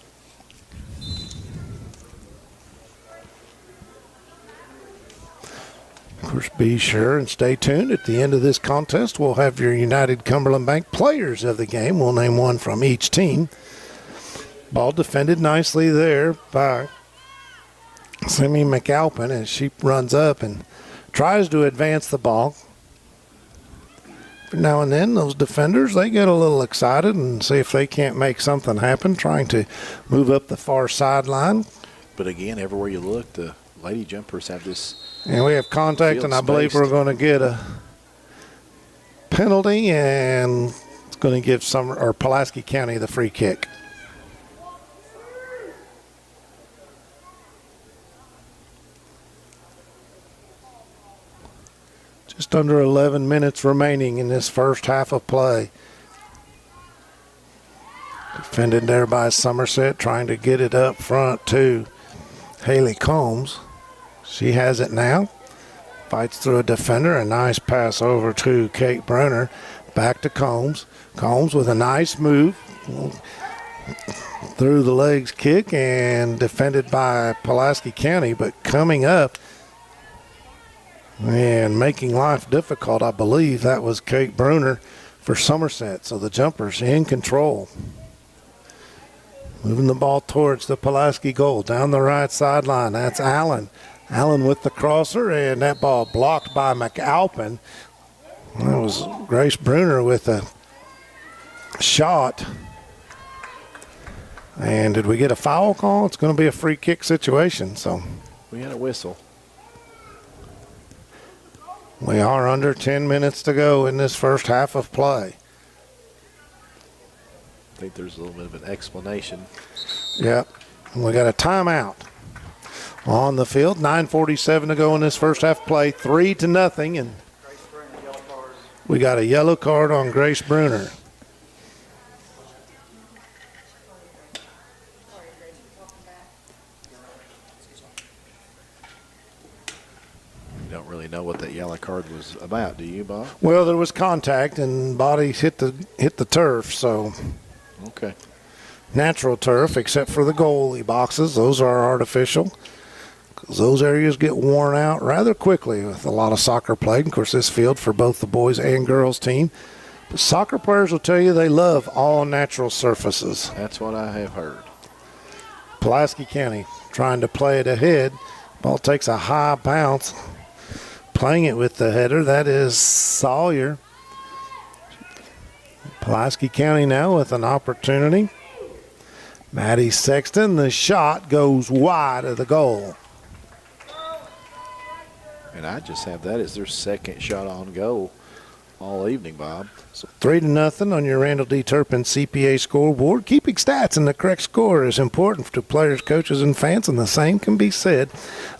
Of course, be sure and stay tuned. At the end of this contest, we'll have your United Cumberland Bank players of the game. We'll name one from each team. Ball defended nicely there by Simi McAlpin as she runs up and tries to advance the ball. Now and then, those defenders, they get a little excited and see if they can't make something happen, trying to move up the far sideline. But again, everywhere you look, the Lady Jumpers have this. And we have contact, and I believe we're going to get a penalty, and it's going to give Pulaski County the free kick. Just under 11 minutes remaining in this first half of play. Defended there by Somerset, trying to get it up front to Haley Combs. She has it now. Fights through a defender. A nice pass over to Kate Brunner. Back to Combs. Combs with a nice move. Through the legs kick and defended by Pulaski County. But coming up and making life difficult, I believe that was Kate Brunner for Somerset. So the Jumpers in control. Moving the ball towards the Pulaski goal. Down the right sideline. That's Allen. Allen with the crosser, and that ball blocked by McAlpin. That was Grace Brunner with a shot. And did we get a foul call? It's going to be a free kick situation. So We had a whistle. We are under 10 minutes to go in this first half of play. I think there's a little bit of an explanation. Yep. We got a timeout on the field. 9:47 to go in this first half play. 3-0. And we got a yellow card on Grace Brunner. Don't really know what that yellow card was about, do you, Bob? Well, there was contact and body hit the turf, so Okay. natural turf except for the goalie boxes. Those are artificial because those areas get worn out rather quickly with a lot of soccer played. Of course, this field for both the boys and girls team. But soccer players will tell you they love all natural surfaces. That's what I have heard. Pulaski County trying to play it ahead. Ball takes a high bounce. Playing it with the header, that is Sawyer. Pulaski County now with an opportunity. Maddie Sexton, the shot goes wide of the goal. And I just have that as their second shot on goal all evening, Bob. So 3-0 on your Randall D. Turpin CPA scoreboard. Keeping stats and the correct score is important to players, coaches, and fans, and the same can be said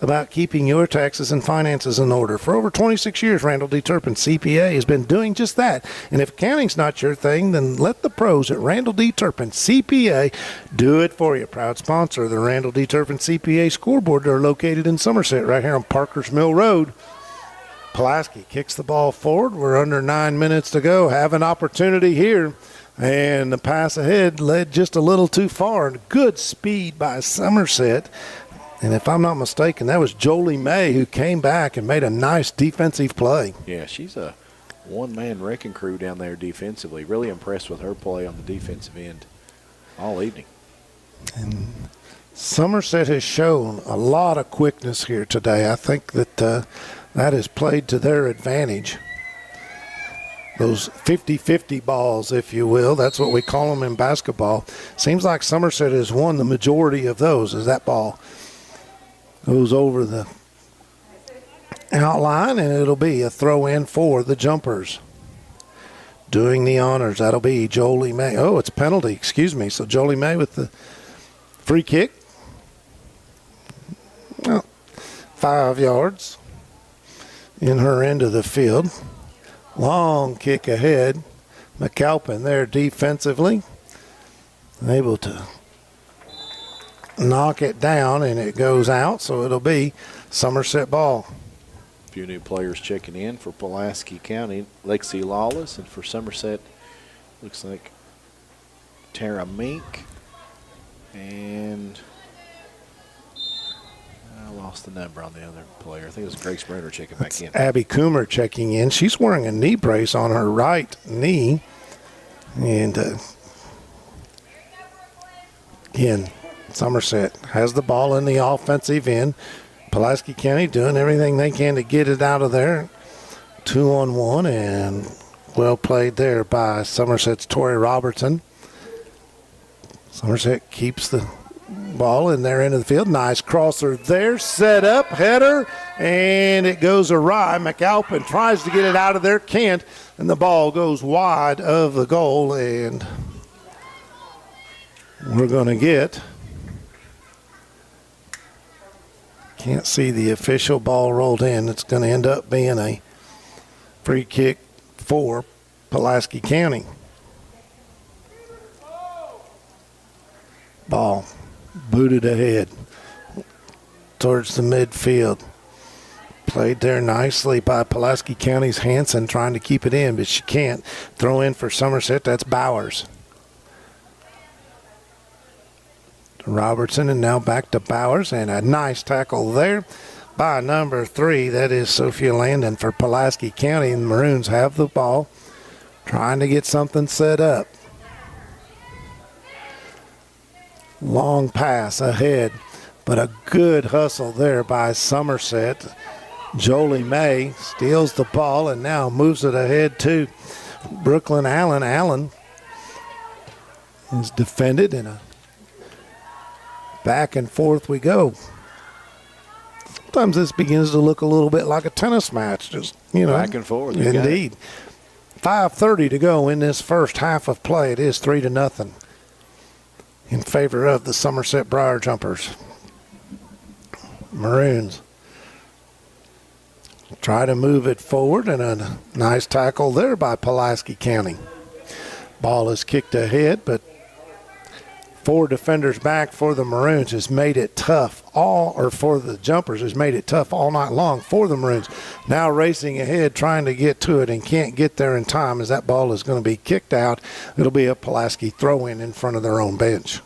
about keeping your taxes and finances in order. For over 26 years, Randall D. Turpin CPA has been doing just that. And if accounting's not your thing, then let the pros at Randall D. Turpin CPA do it for you. Proud sponsor of the Randall D. Turpin CPA scoreboard. They're located in Somerset right here on Parker's Mill Road. Pulaski kicks the ball forward. We're under 9 minutes to go. Have an opportunity here. And the pass ahead led just a little too far. Good speed by Somerset. And if I'm not mistaken, that was Jolie May who came back and made a nice defensive play. Yeah, she's a one-man wrecking crew down there defensively. Really impressed with her play on the defensive end all evening. And Somerset has shown a lot of quickness here today. I think that that has played to their advantage. Those 50-50 balls, if you will, that's what we call them in basketball. Seems like Somerset has won the majority of those as that ball goes over the outline, and it'll be a throw-in for the Jumpers. Doing the honors, that'll be Jolie May. Oh, it's a penalty, excuse me. So Jolie May with the free kick. Well, 5 yards in her end of the field. Long kick ahead. McAlpin there defensively. Able to knock it down, and it goes out, so it'll be Somerset ball. A few new players checking in for Pulaski County. Lexi Lawless, and for Somerset, looks like Tara Mink. And I lost the number on the other player. I think it was Grace Bruner checking back in. Abby Coomer checking in. She's wearing a knee brace on her right knee. And again, Somerset has the ball in the offensive end. Pulaski County doing everything they can to get it out of there. 2-on-1, and well played there by Somerset's Tori Robertson. Somerset keeps the ball in their end of the field. Nice crosser there. Set up, header, and it goes awry. McAlpin tries to get it out of there, can't, and the ball goes wide of the goal, and we're going to get, can't see the official ball rolled in. It's going to end up being a free kick for Pulaski County. Ball booted ahead towards the midfield. Played there nicely by Pulaski County's Hanson, trying to keep it in, but she can't. Throw in for Somerset, that's Bowers. Robertson, and now back to Bowers, and a nice tackle there by number 3. That is Sophia Landon for Pulaski County, and the Maroons have the ball, trying to get something set up. Long pass ahead, but a good hustle there by Somerset. Jolie May steals the ball and now moves it ahead to Brooklyn Allen. Allen is defended, and a back and forth we go. Sometimes this begins to look a little bit like a tennis match, just, back and forth. Indeed. 5:30 to go in this first half of play. It is 3-0 in favor of the Somerset Briar Jumpers. Maroons try to move it forward, and a nice tackle there by Pulaski County. Ball is kicked ahead, but 4 defenders back for the Maroons has made it tough for the Jumpers has made it tough all night long for the Maroons. Now racing ahead, trying to get to it, and can't get there in time as that ball is going to be kicked out. It'll be a Pulaski throw-in in front of their own bench.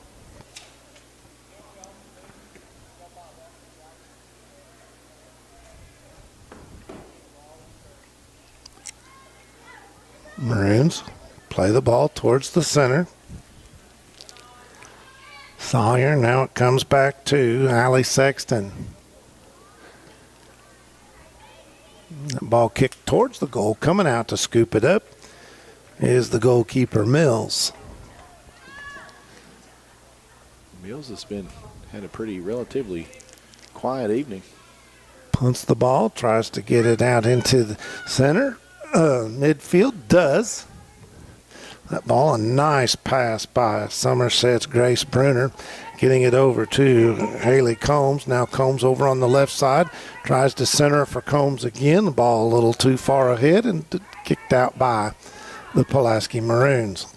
Maroons play the ball towards the center. Sawyer, now it comes back to Allie Sexton. That ball kicked towards the goal. Coming out to scoop it up is the goalkeeper, Mills. Mills had a pretty relatively quiet evening. Punts the ball, tries to get it out into the center. Midfield does. That ball, a nice pass by Somerset's Grace Bruner, getting it over to Haley Combs. Now Combs over on the left side, tries to center for Combs again. The ball a little too far ahead and kicked out by the Pulaski Maroons.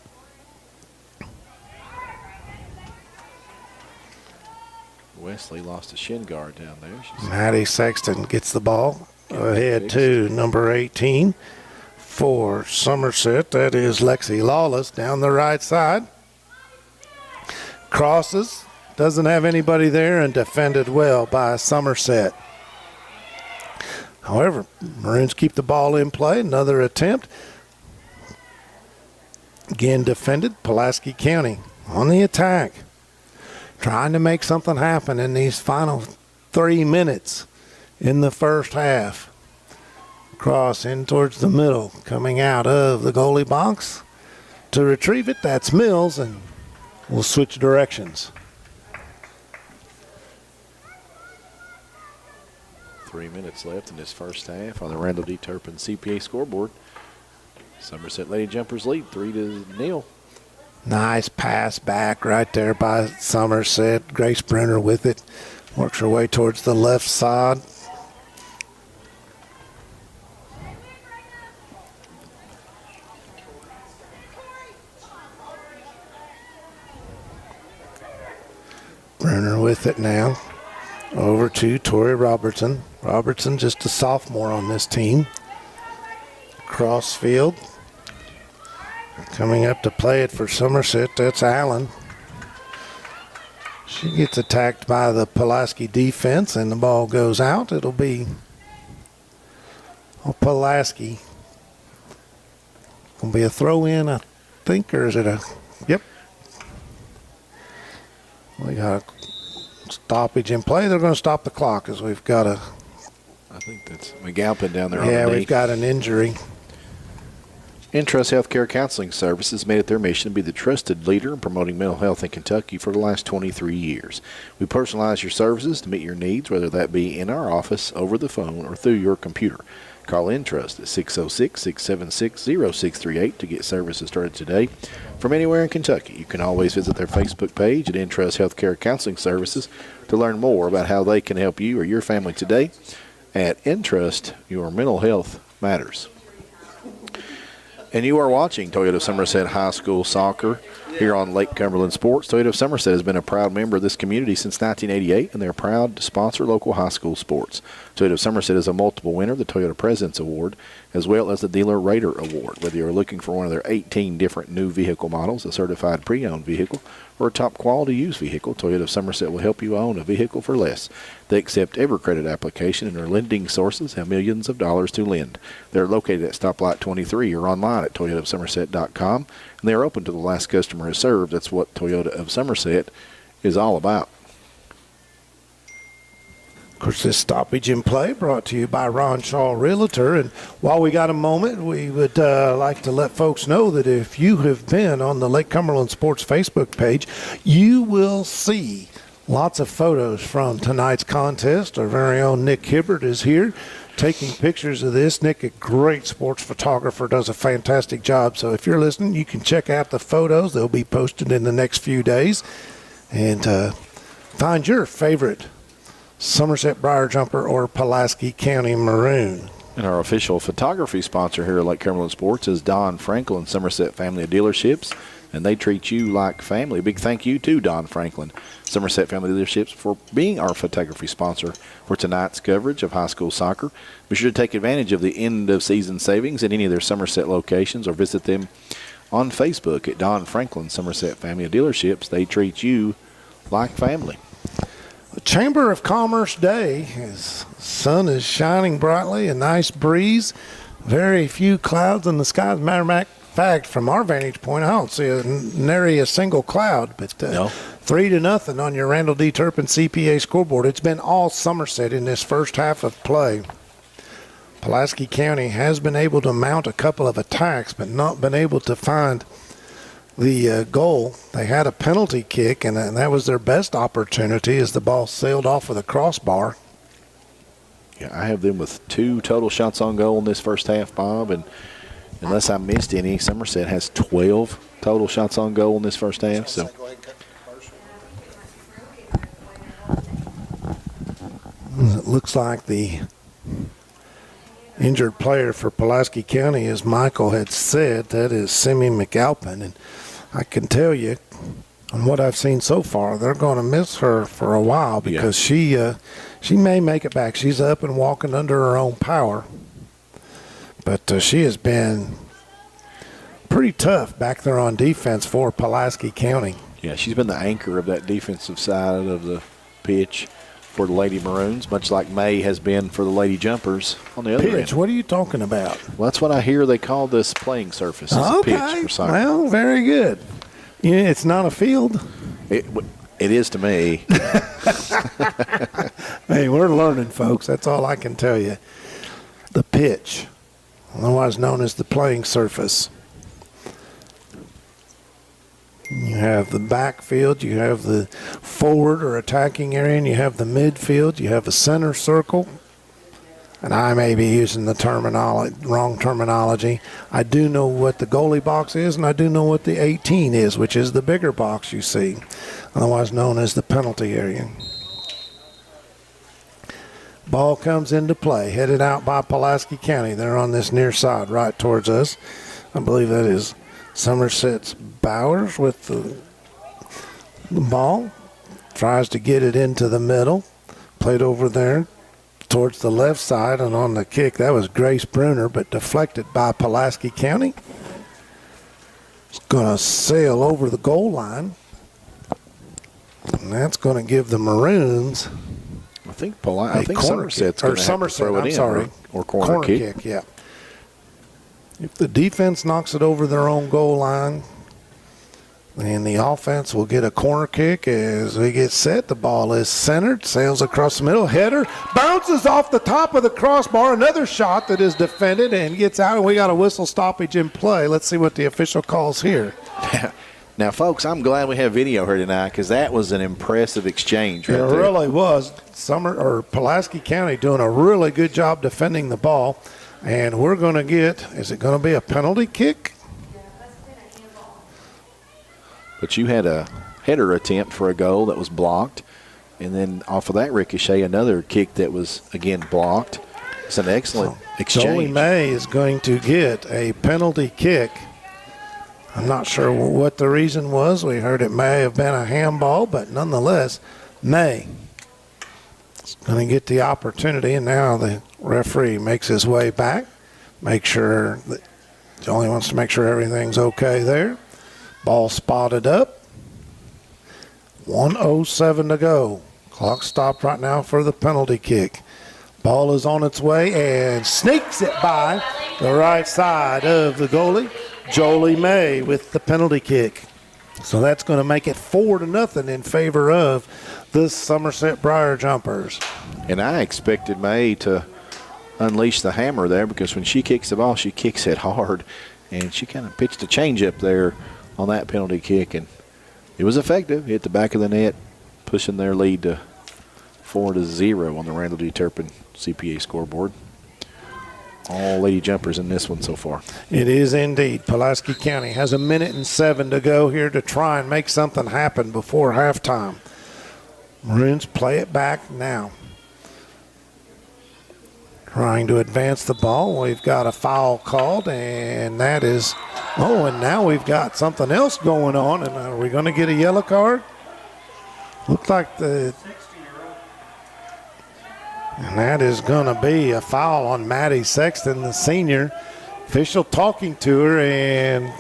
Wesley lost a shin guard down there. Maddie Sexton gets the ball ahead to number 18. For Somerset, that is Lexi Lawless down the right side. Crosses, doesn't have anybody there, and defended well by Somerset. However, Maroons keep the ball in play. Another attempt. Again defended. Pulaski County on the attack, trying to make something happen in these final 3 minutes in the first half. Cross in towards the middle, coming out of the goalie box. To retrieve it, that's Mills, and we'll switch directions. 3 minutes left in this first half on the Randall D. Turpin CPA scoreboard. Somerset Lady Jumpers lead 3-0. Nice pass back right there by Somerset. Grace Brenner with it. Works her way towards the left side. Bruner with it now. Over to Tori Robertson. Robertson just a sophomore on this team. Crossfield. Coming up to play it for Somerset, that's Allen. She gets attacked by the Pulaski defense and the ball goes out. It'll be Pulaski. Gonna be a throw in, I think, or is it a, yep. We got a stoppage in play. They're going to stop the clock as we've got a. I think that's McGalpin down there. Yeah, on the we've got an injury. Entrust Healthcare Counseling Services made it their mission to be the trusted leader in promoting mental health in Kentucky for the last 23 years. We personalize your services to meet your needs, whether that be in our office, over the phone, or through your computer. Call Entrust at 606-676-0638 to get services started today. From anywhere in Kentucky, you can always visit their Facebook page at Entrust Healthcare Counseling Services to learn more about how they can help you or your family today. At Entrust, your mental health matters. And you are watching Toyota Somerset High School Soccer here on Lake Cumberland Sports. Toyota of Somerset has been a proud member of this community since 1988, and they're proud to sponsor local high school sports. Toyota of Somerset is a multiple winner of the Toyota President's Award, as well as the Dealer Rater Award. Whether you're looking for one of their 18 different new vehicle models, a certified pre-owned vehicle, or a top-quality used vehicle, Toyota of Somerset will help you own a vehicle for less. They accept every credit application, and their lending sources have millions of dollars to lend. They're located at Stoplight 23 or online at toyotaofsomerset.com, and they are open to the last customer is served. That's what Toyota of Somerset is all about. Of course, this stoppage in play brought to you by Ron Shaw Realtor. And while we got a moment, we would like to let folks know that if you have been on the Lake Cumberland Sports Facebook page, you will see lots of photos from tonight's contest. Our very own Nick Hibbert is here taking pictures of this. Nick, a great sports photographer, does a fantastic job. So if you're listening, you can check out the photos. They'll be posted in the next few days. And find your favorite Somerset Briar Jumper or Pulaski County Maroon. And our official photography sponsor here at Lake Cumberland Sports is Don Franklin, Somerset Family of Dealerships, and they treat you like family. A big thank you to Don Franklin, Somerset Family Dealerships, for being our photography sponsor for tonight's coverage of high school soccer. Be sure to take advantage of the end-of-season savings at any of their Somerset locations or visit them on Facebook at Don Franklin, Somerset Family of Dealerships. They treat you like family. Chamber of Commerce Day. The sun is shining brightly, a nice breeze, very few clouds in the sky. As a matter of fact, from our vantage point, I don't see nary a single cloud. But No. 3-0 on your Randall D. Turpin CPA scoreboard. It's been all Somerset in this first half of play. Pulaski County has been able to mount a couple of attacks, but not been able to find the goal. They had a penalty kick, and that was their best opportunity as the ball sailed off of the crossbar. Yeah, I have them with 2 total shots on goal in this first half, Bob, and unless I missed any, Somerset has 12 total shots on goal in this first half. So it looks like the injured player for Pulaski County, as Michael had said, that is Simi McAlpin. And I can tell you, on what I've seen so far, they're going to miss her for a while because she may make it back. She's up and walking under her own power. But she has been pretty tough back there on defense for Pulaski County. yeah, she's been the anchor of that defensive side of the pitch for the Lady Maroons, much like May has been for the Lady Jumpers on the other end. Pitch, what are you talking about? Well, that's what I hear they call this playing surface. It's a pitch for soccer. Well, very good. Yeah, it's not a field. It is to me. Hey, we're learning, folks. That's all I can tell you. The pitch, otherwise known as the playing surface. You have the backfield, you have the forward or attacking area, and you have the midfield, you have a center circle. And I may be using the wrong terminology. I do know what the goalie box is, and I do know what the 18 is, which is the bigger box you see, otherwise known as the penalty area. Ball comes into play, headed out by Pulaski County. They're on this near side right towards us. I believe that is Somerset's Bowers with the ball. tries to get it into the middle. Played over there towards the left side, and on the kick, that was Grace Bruner, but deflected by Pulaski County. It's going to sail over the goal line, and that's going to give the Maroons I think Somerset's going to have to throw it in, or corner kick. Yeah. If the defense knocks it over their own goal line, then the offense will get a corner kick as we get set. The ball is centered, sails across the middle, header, bounces off the top of the crossbar. Another shot that is defended and gets out, and we got a whistle stoppage in play. Let's see what the official calls here. Now, folks, I'm glad we have video here tonight because that was an impressive exchange right there. It really was. Pulaski County doing a really good job defending the ball. And we're going to get, is it going to be a penalty kick? But you had a header attempt for a goal that was blocked. And then off of that ricochet, another kick that was, again, blocked. It's an excellent exchange. Jolie May is going to get a penalty kick. I'm not sure what the reason was. We heard it may have been a handball, but nonetheless, May is going to get the opportunity. And now the referee makes his way back. Jolie wants to make sure everything's okay there. Ball spotted up. 1:07 to go. Clock stopped right now for the penalty kick. Ball is on its way and sneaks it by the right side of the goalie. Jolie May with the penalty kick. So that's going to make it 4-0 in favor of the Somerset Briar Jumpers. And I expected May to unleash the hammer there because when she kicks the ball, she kicks it hard. And she kind of pitched a changeup there on that penalty kick. And it was effective. Hit the back of the net, pushing their lead to 4-0 on the Randall D. Turpin CPA scoreboard. All Lady Jumpers in this one so far. It is indeed. Pulaski County has 1:07 to go here to try and make something happen before halftime. Maroons play it back now. Trying to advance the ball. We've got a foul called, and that is, and now we've got something else going on. And are we going to get a yellow card? Looks like and that is going to be a foul on Maddie Sexton, the senior. Official talking to her, and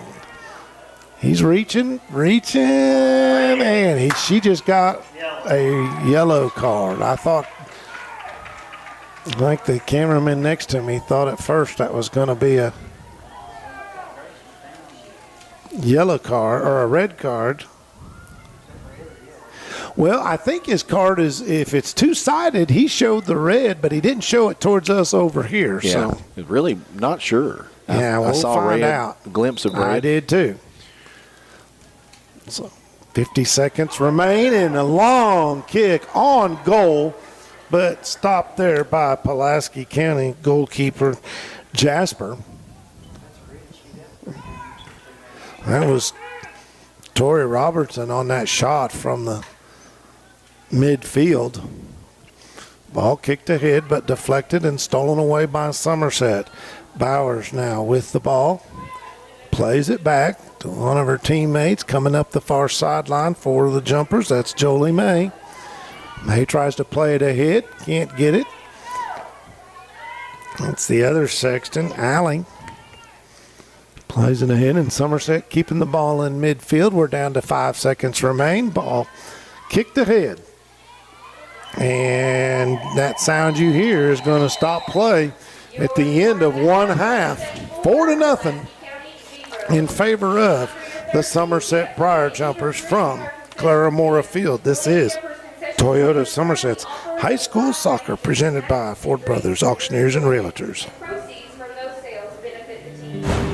he's reaching, and she just got a yellow card. I think the cameraman next to me thought at first that was going to be a yellow card or a red card. Well, I think his card is, if it's two-sided, he showed the red, but he didn't show it towards us over here. Yeah, so really not sure. Yeah, we'll I saw find red, out. A glimpse of red. I did too. So 50 seconds remain, and a long kick on goal, but stopped there by Pulaski County goalkeeper Jasper. That was Tori Robertson on that shot from the midfield. Ball kicked ahead but deflected and stolen away by Somerset. Bowers now with the ball. Plays it back to one of her teammates coming up the far sideline for the Jumpers. That's Jolie May. May tries to play it ahead. Can't get it. That's the other Sexton, Allie. Plays it ahead, and Somerset keeping the ball in midfield. We're down to 5 seconds remain. Ball kicked ahead. And that sound you hear is going to stop play at the end of one half. 4-0 in favor of the Somerset Briar Jumpers from Clara Mora Field. This is Toyota Somerset's High School Soccer, presented by Ford Brothers Auctioneers and Realtors.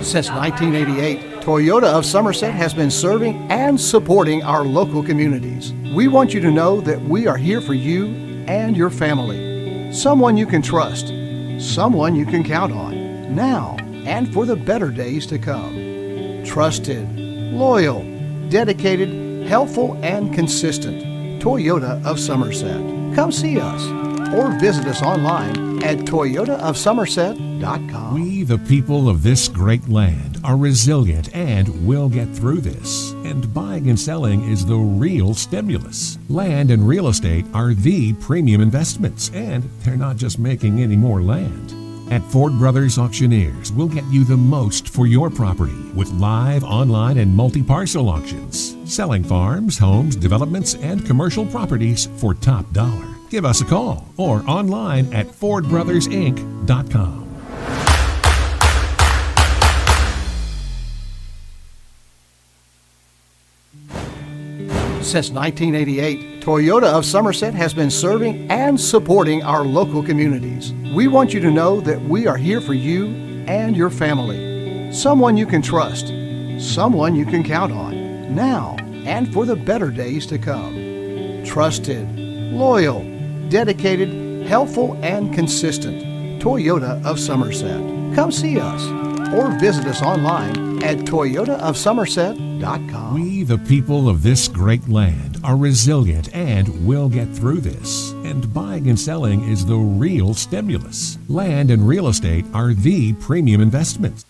Since 1988, Toyota of Somerset has been serving and supporting our local communities. We want you to know that we are here for you and your family. Someone you can trust, someone you can count on, now and for the better days to come. Trusted, loyal, dedicated, helpful, and consistent. Toyota of Somerset. Come see us or visit us online at toyotaofsomerset.com. SummersetHighSchool.com. We, the people of this great land, are resilient and will get through this. And buying and selling is the real stimulus. Land and real estate are the premium investments, and they're not just making any more land. At Ford Brothers Auctioneers, we'll get you the most for your property with live, online, and multi-parcel auctions. Selling farms, homes, developments, and commercial properties for top dollar. Give us a call or online at FordBrothersInc.com. Since 1988, Toyota of Somerset has been serving and supporting our local communities. We want you to know that we are here for you and your family. Someone you can trust, someone you can count on, now and for the better days to come. Trusted, loyal, dedicated, helpful, and consistent. Toyota of Somerset. Come see us or visit us online at toyotaofsomerset.com. We, the people of this great land, are resilient and will get through this. And buying and selling is the real stimulus. Land and real estate are the premium investments.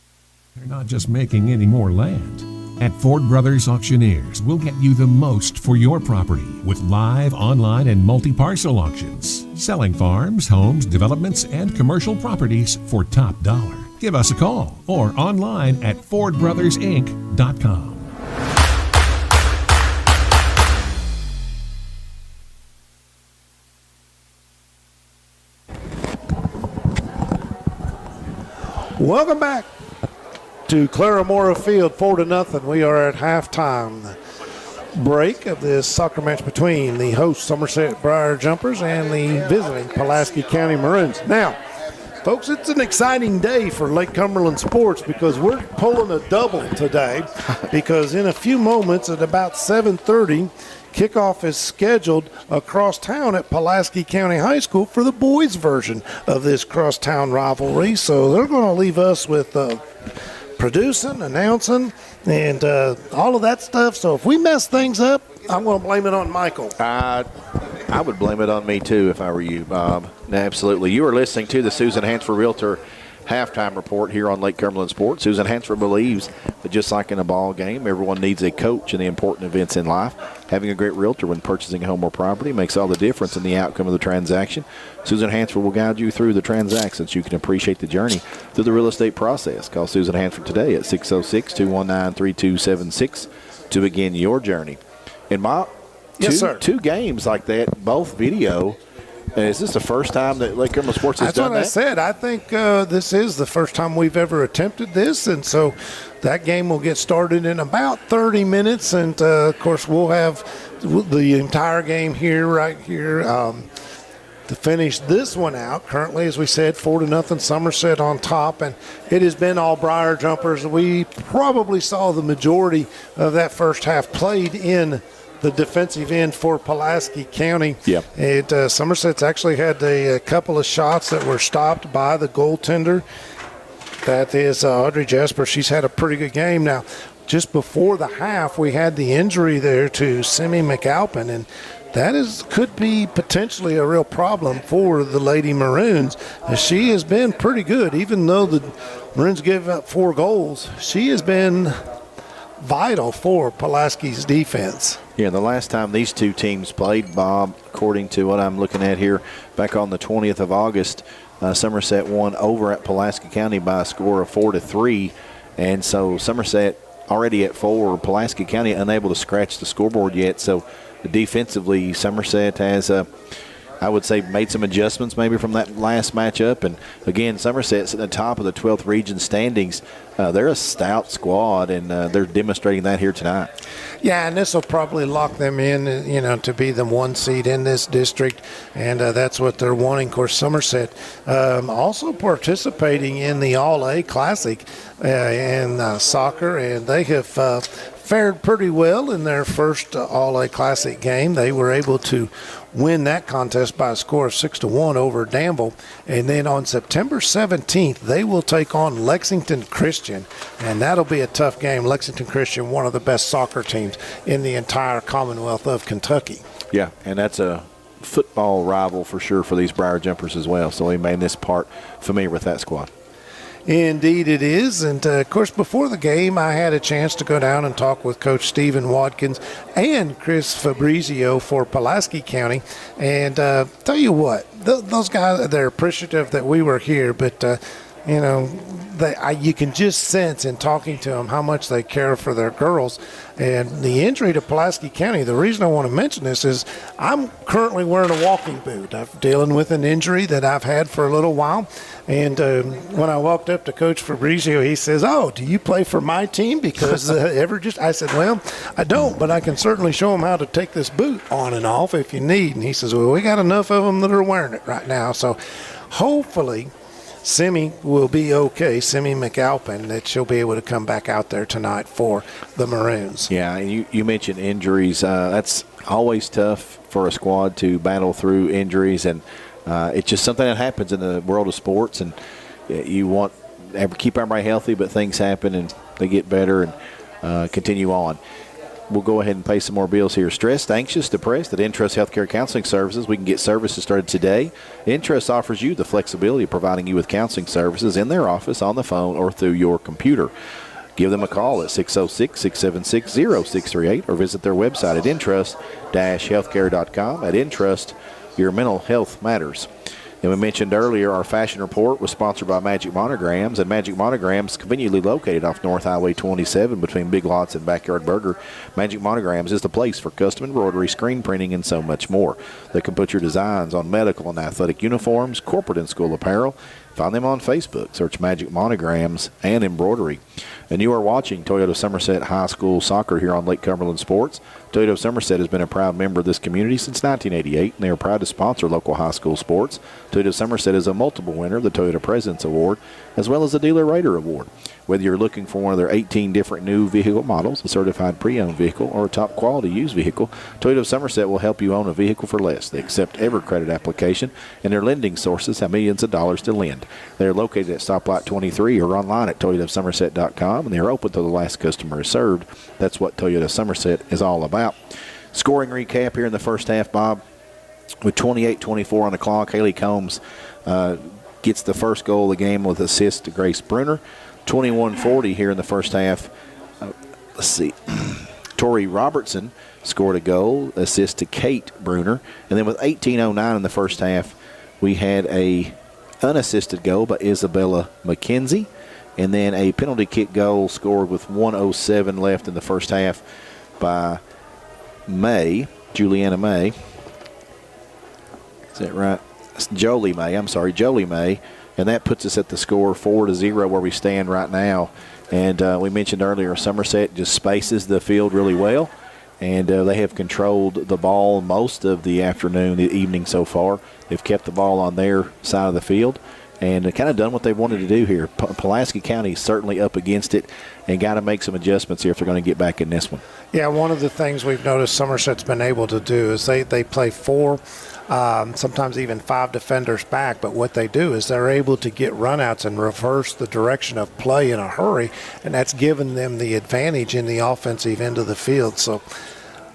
They're not just making any more land. At Ford Brothers Auctioneers, we'll get you the most for your property with live, online, and multi-parcel auctions. Selling farms, homes, developments, and commercial properties for top dollar. Give us a call or online at FordBrothersInc.com. Welcome back to Claremore Field, 4-0. We are at halftime break of this soccer match between the host Somerset Briar Jumpers and the visiting Pulaski County Maroons. Now, folks, it's an exciting day for Lake Cumberland sports because we're pulling a double today because in a few moments at about 7:30, kickoff is scheduled across town at Pulaski County High School for the boys' version of this crosstown rivalry. So they're going to leave us with producing, announcing, and all of that stuff. So if we mess things up, I'm going to blame it on Michael. I would blame it on me, too, if I were you, Bob. Absolutely. You are listening to the Susan Hansford Realtor halftime report here on Lake Cumberland Sports. Susan Hansford believes that just like in a ball game, everyone needs a coach in the important events in life. Having a great realtor when purchasing a home or property makes all the difference in the outcome of the transaction. Susan Hansford will guide you through the transaction so you can appreciate the journey through the real estate process. Call Susan Hansford today at 606-219-3276 to begin your journey. And Bob, Yes, sir. Two games like that, both video. Is this the first time that Lake Cumberland Sports has done that? That's what I said. I think this is the first time we've ever attempted this, and so that game will get started in about 30 minutes. And, of course, we'll have the entire game right here to finish this one out. Currently, as we said, 4-0 Somerset on top, and it has been all Briar Jumpers. We probably saw the majority of that first half played in the defensive end for Pulaski County. Yep. Somerset's actually had a couple of shots that were stopped by the goaltender. That is Audrey Jasper. She's had a pretty good game. Now, just before the half, we had the injury there to Simi McAlpin, and that could be potentially a real problem for the Lady Maroons. She has been pretty good. Even though the Maroons gave up 4 goals, she has been vital for Pulaski's defense. Yeah, the last time these two teams played, Bob, according to what I'm looking at here, back on the 20th of August, Somerset won over at Pulaski County by a score of 4-3. And so Somerset already at 4, Pulaski County unable to scratch the scoreboard yet. So defensively, Somerset has, I would say, made some adjustments maybe from that last matchup. And, again, Somerset's at the top of the 12th region standings. They're a stout squad, and they're demonstrating that here tonight. Yeah, and this will probably lock them in, to be the 1 seed in this district, and that's what they're wanting. Of course, Somerset also participating in the All-A Classic in soccer, and they have fared pretty well in their first All-A Classic game. They were able to win that contest by a score of 6-1 over Danville. And then on September 17th, they will take on Lexington Christian, and that'll be a tough game. Lexington Christian, one of the best soccer teams in the entire Commonwealth of Kentucky. Yeah, and that's a football rival for sure for these Briar Jumpers as well. So we made this part familiar with that squad. Indeed it is. And, of course, before the game, I had a chance to go down and talk with Coach Stephen Watkins and Chris Fabrizio for Pulaski County. And tell you what, those guys, they're appreciative that we were here, but, you can just sense in talking to them how much they care for their girls. And the injury to Pulaski County, the reason I want to mention this is I'm currently wearing a walking boot. I'm dealing with an injury that I've had for a little while. And when I walked up to Coach Fabrizio, he says, "Oh, do you play for my team?" Because I said, "Well, I don't, but I can certainly show them how to take this boot on and off if you need." And he says, "Well, we got enough of them that are wearing it right now." So hopefully Simi will be okay, Simi McAlpin, that she'll be able to come back out there tonight for the Maroons. Yeah, and you mentioned injuries. That's always tough for a squad to battle through injuries, and it's just something that happens in the world of sports, and you want to keep everybody healthy, but things happen and they get better and continue on. We'll go ahead and pay some more bills here. Stressed, anxious, depressed? At Entrust Healthcare Counseling Services, we can get services started today. Entrust offers you the flexibility of providing you with counseling services in their office, on the phone, or through your computer. Give them a call at 606-676-0638 or visit their website at entrust-healthcare.com. At Entrust, your mental health matters. And we mentioned earlier our fashion report was sponsored by Magic Monograms, and Magic Monograms conveniently located off North Highway 27 between Big Lots and Backyard Burger. Magic Monograms is the place for custom embroidery, screen printing, and so much more. They can put your designs on medical and athletic uniforms, corporate and school apparel. Find them on Facebook. Search Magic Monograms and Embroidery. And you are watching Toyota Somerset High School Soccer here on Lake Cumberland Sports. Toyota of Somerset has been a proud member of this community since 1988, and they are proud to sponsor local high school sports. Toyota of Somerset is a multiple winner of the Toyota President's Award, as well as the Dealer Rater Award. Whether you're looking for one of their 18 different new vehicle models, a certified pre-owned vehicle, or a top-quality used vehicle, Toyota of Somerset will help you own a vehicle for less. They accept every credit application, and their lending sources have millions of dollars to lend. They are located at Stoplight 23 or online at toyotaofsomerset.com, and they are open till the last customer is served. That's what Toyota Somerset is all about. Scoring recap here in the first half, Bob. With 28-24 on the clock, Haley Combs gets the first goal of the game with assist to Grace Bruner. 21-40 here in the first half. Let's see. Tori Robertson scored a goal, assist to Kate Bruner. And then with 18:09 in the first half, we had a unassisted goal by Isabella McKenzie. And then a penalty kick goal scored with 1:07 left in the first half by Juliana May. Is that right? Jolie May. And that puts us at the score 4-0 where we stand right now. And we mentioned earlier, Somerset just spaces the field really well. And they have controlled the ball most of the afternoon, the evening so far. They've kept the ball on their side of the field and kind of done what they wanted to do here. Pulaski County is certainly up against it and got to make some adjustments here if they're going to get back in this one. Yeah, one of the things we've noticed Somerset's been able to do is they play four, sometimes even five defenders back, but what they do is they're able to get runouts and reverse the direction of play in a hurry, and that's given them the advantage in the offensive end of the field. So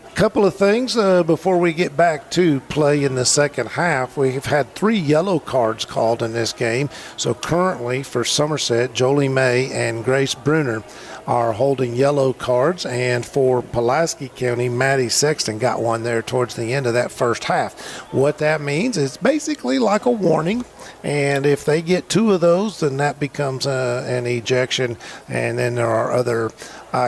a couple of things before we get back to play in the second half. We've had 3 yellow cards called in this game. So currently for Somerset, Jolie May and Grace Bruner are holding yellow cards, and for Pulaski County, Maddie Sexton got one there towards the end of that first half. What that means is basically like a warning, and if they get 2 of those, then that becomes an ejection, and then there are other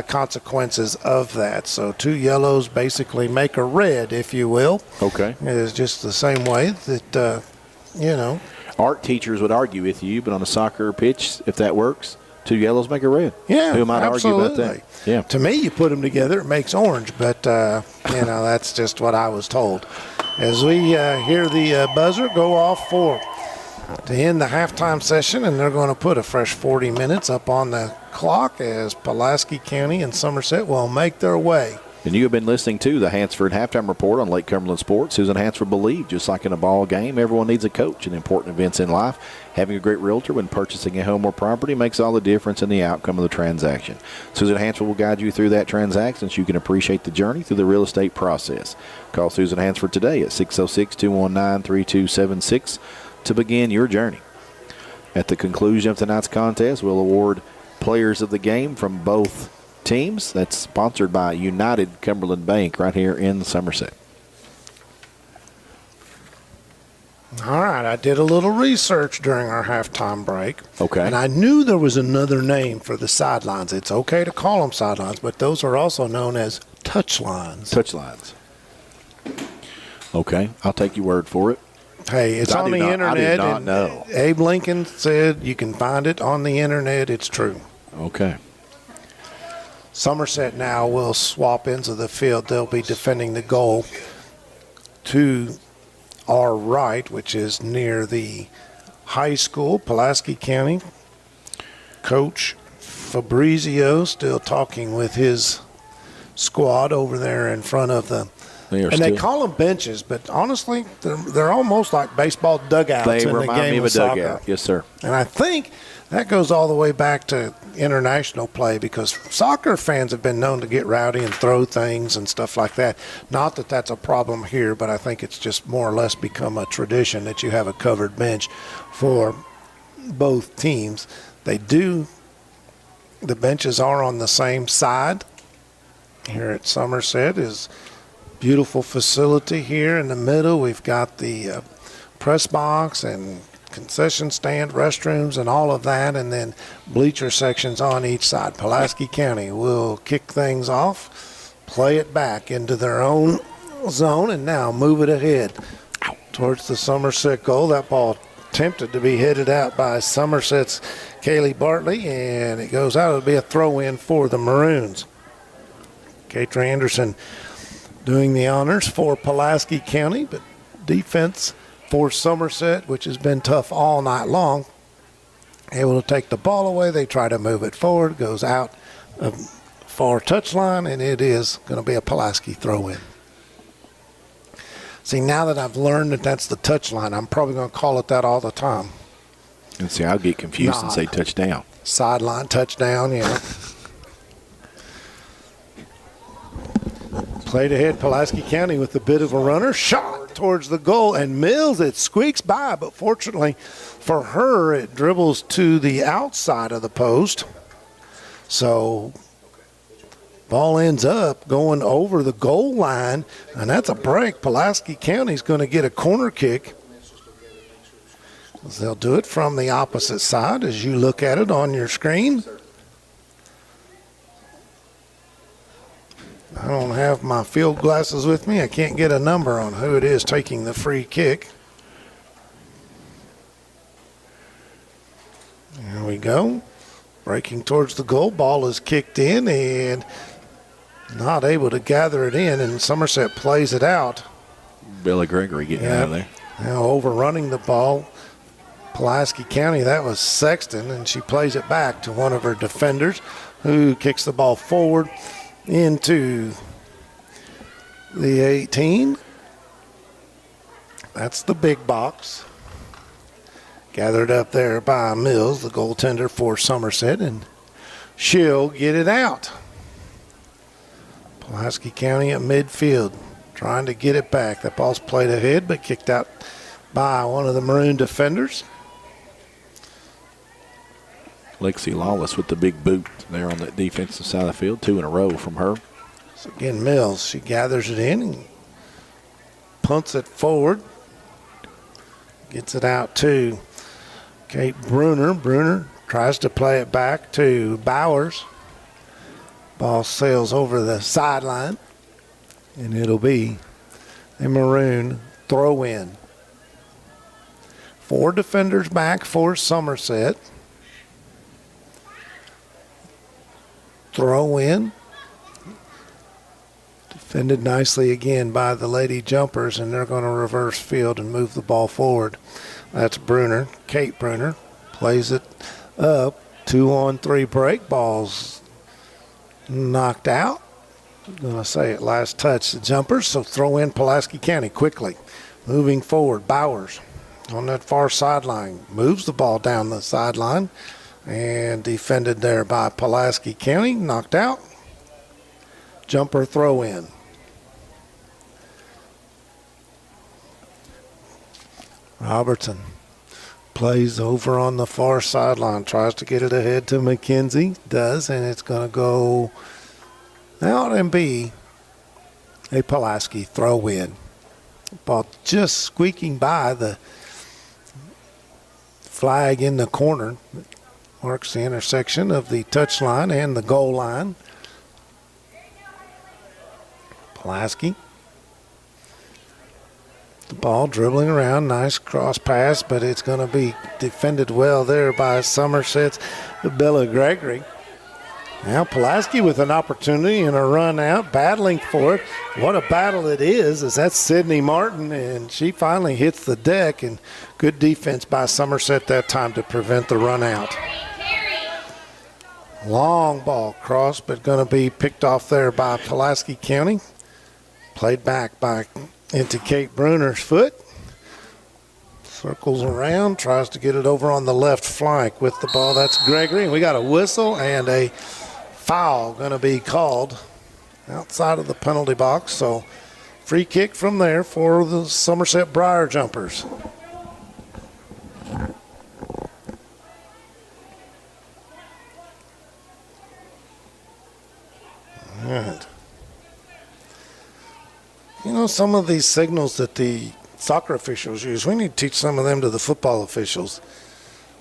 consequences of that. So 2 yellows basically make a red, if you will. Okay. It is just the same way that, Art teachers would argue with you, but on a soccer pitch, if that works, 2 yellows make a red. Yeah, who might absolutely argue about that? Yeah. To me, you put them together, it makes orange, but, that's just what I was told. As we hear the buzzer go off to end the halftime session, and they're going to put a fresh 40 minutes up on the clock as Pulaski County and Somerset will make their way. And you have been listening to the Hansford Halftime Report on Lake Cumberland Sports. Susan Hansford believed, just like in a ball game, everyone needs a coach in important events in life. Having a great realtor when purchasing a home or property makes all the difference in the outcome of the transaction. Susan Hansford will guide you through that transaction so you can appreciate the journey through the real estate process. Call Susan Hansford today at 606-219-3276 to begin your journey. At the conclusion of tonight's contest, we'll award players of the game from both teams. That's sponsored by United Cumberland Bank right here in Somerset. All right, I did a little research during our halftime break. Okay. And I knew there was another name for the sidelines. It's okay to call them sidelines, but those are also known as touch lines. Touch lines. Okay, I'll take your word for it. Hey, it's on the internet. I did not know. Abe Lincoln said you can find it on the internet. It's true. Okay. Somerset now will swap into the field. They'll be defending the goal to our right, which is near the high school, Pulaski County. Coach Fabrizio still talking with his squad over there in front of the they call them benches, but honestly, they're almost like baseball dugouts in the game of soccer. Dugout. Yes, sir. And I think that goes all the way back to international play, because soccer fans have been known to get rowdy and throw things and stuff like that. Not that that's a problem here, but I think it's just more or less become a tradition that you have a covered bench for both teams. The benches are on the same side. Here at Somerset is beautiful facility here in the middle. We've got the press box and concession stand, restrooms, and all of that, and then bleacher sections on each side. Pulaski County will kick things off, play it back into their own zone, and now move it ahead towards the Somerset goal. That ball attempted to be headed out by Somerset's Kaylee Bartley, and it goes out. It'll be a throw-in for the Maroons. Kate Anderson doing the honors for Pulaski County, but defense for Somerset, which has been tough all night long. Able to take the ball away. They try to move it forward. Goes out far touchline, and it is going to be a Pulaski throw-in. See, now that I've learned that that's the touchline, I'm probably going to call it that all the time. And see, I'll get confused and say touchdown. Sideline touchdown, yeah. Played ahead, Pulaski County with a bit of a runner. Shot towards the goal, and Mills, it squeaks by, but fortunately for her, it dribbles to the outside of the post. So ball ends up going over the goal line, and that's a break. Pulaski County's going to get a corner kick. They'll do it from the opposite side as you look at it on your screen. I don't have my field glasses with me. I can't get a number on who it is taking the free kick. There we go. Breaking towards the goal. Ball is kicked in and not able to gather it in, and Somerset plays it out. Billy Gregory getting out of there. Now overrunning the ball. Pulaski County, that was Sexton, and she plays it back to one of her defenders who kicks the ball forward into the 18. That's the big box. Gathered up there by Mills, the goaltender for Somerset, and she'll get it out. Pulaski County at midfield, trying to get it back. That ball's played ahead, but kicked out by one of the Maroon defenders. Lexi Lawless with the big boot there on the defensive side of the field. 2 in a row from her. So again, Mills, she gathers it in and punts it forward. Gets it out to Kate Bruner. Bruner tries to play it back to Bowers. Ball sails over the sideline, and it'll be a Maroon throw-in. 4 defenders back for Somerset. Throw in. Defended nicely again by the Lady Jumpers, and they're going to reverse field and move the ball forward. That's Bruner. Kate Bruner plays it up. 2-on-3 break. Ball's knocked out. I'm going to say it last touch the Jumpers, so throw in Pulaski County quickly. Moving forward, Bowers on that far sideline. Moves the ball down the sideline. And defended there by Pulaski County. Knocked out. Jumper throw in. Robertson Plays over on the far sideline. Tries to get it ahead to McKenzie. Does, and it's going to go out and be a Pulaski throw in. Ball just squeaking by the flag in the corner. Marks the intersection of the touchline and the goal line. Pulaski. The ball dribbling around, nice cross pass, but it's going to be defended well there by Somerset's Bella Gregory. Now Pulaski with an opportunity and a run out, battling for it. What a battle it is, as that's Sydney Martin, and she finally hits the deck, and good defense by Somerset that time to prevent the run out. Long ball cross, but going to be picked off there by Pulaski County. Played back by into Kate Bruner's foot. Circles around, tries to get it over on the left flank with the ball. That's Gregory, and we got a whistle and a foul going to be called outside of the penalty box. So free kick from there for the Somerset Briar Jumpers. All right. You know, some of these signals that the soccer officials use, we need to teach some of them to the football officials.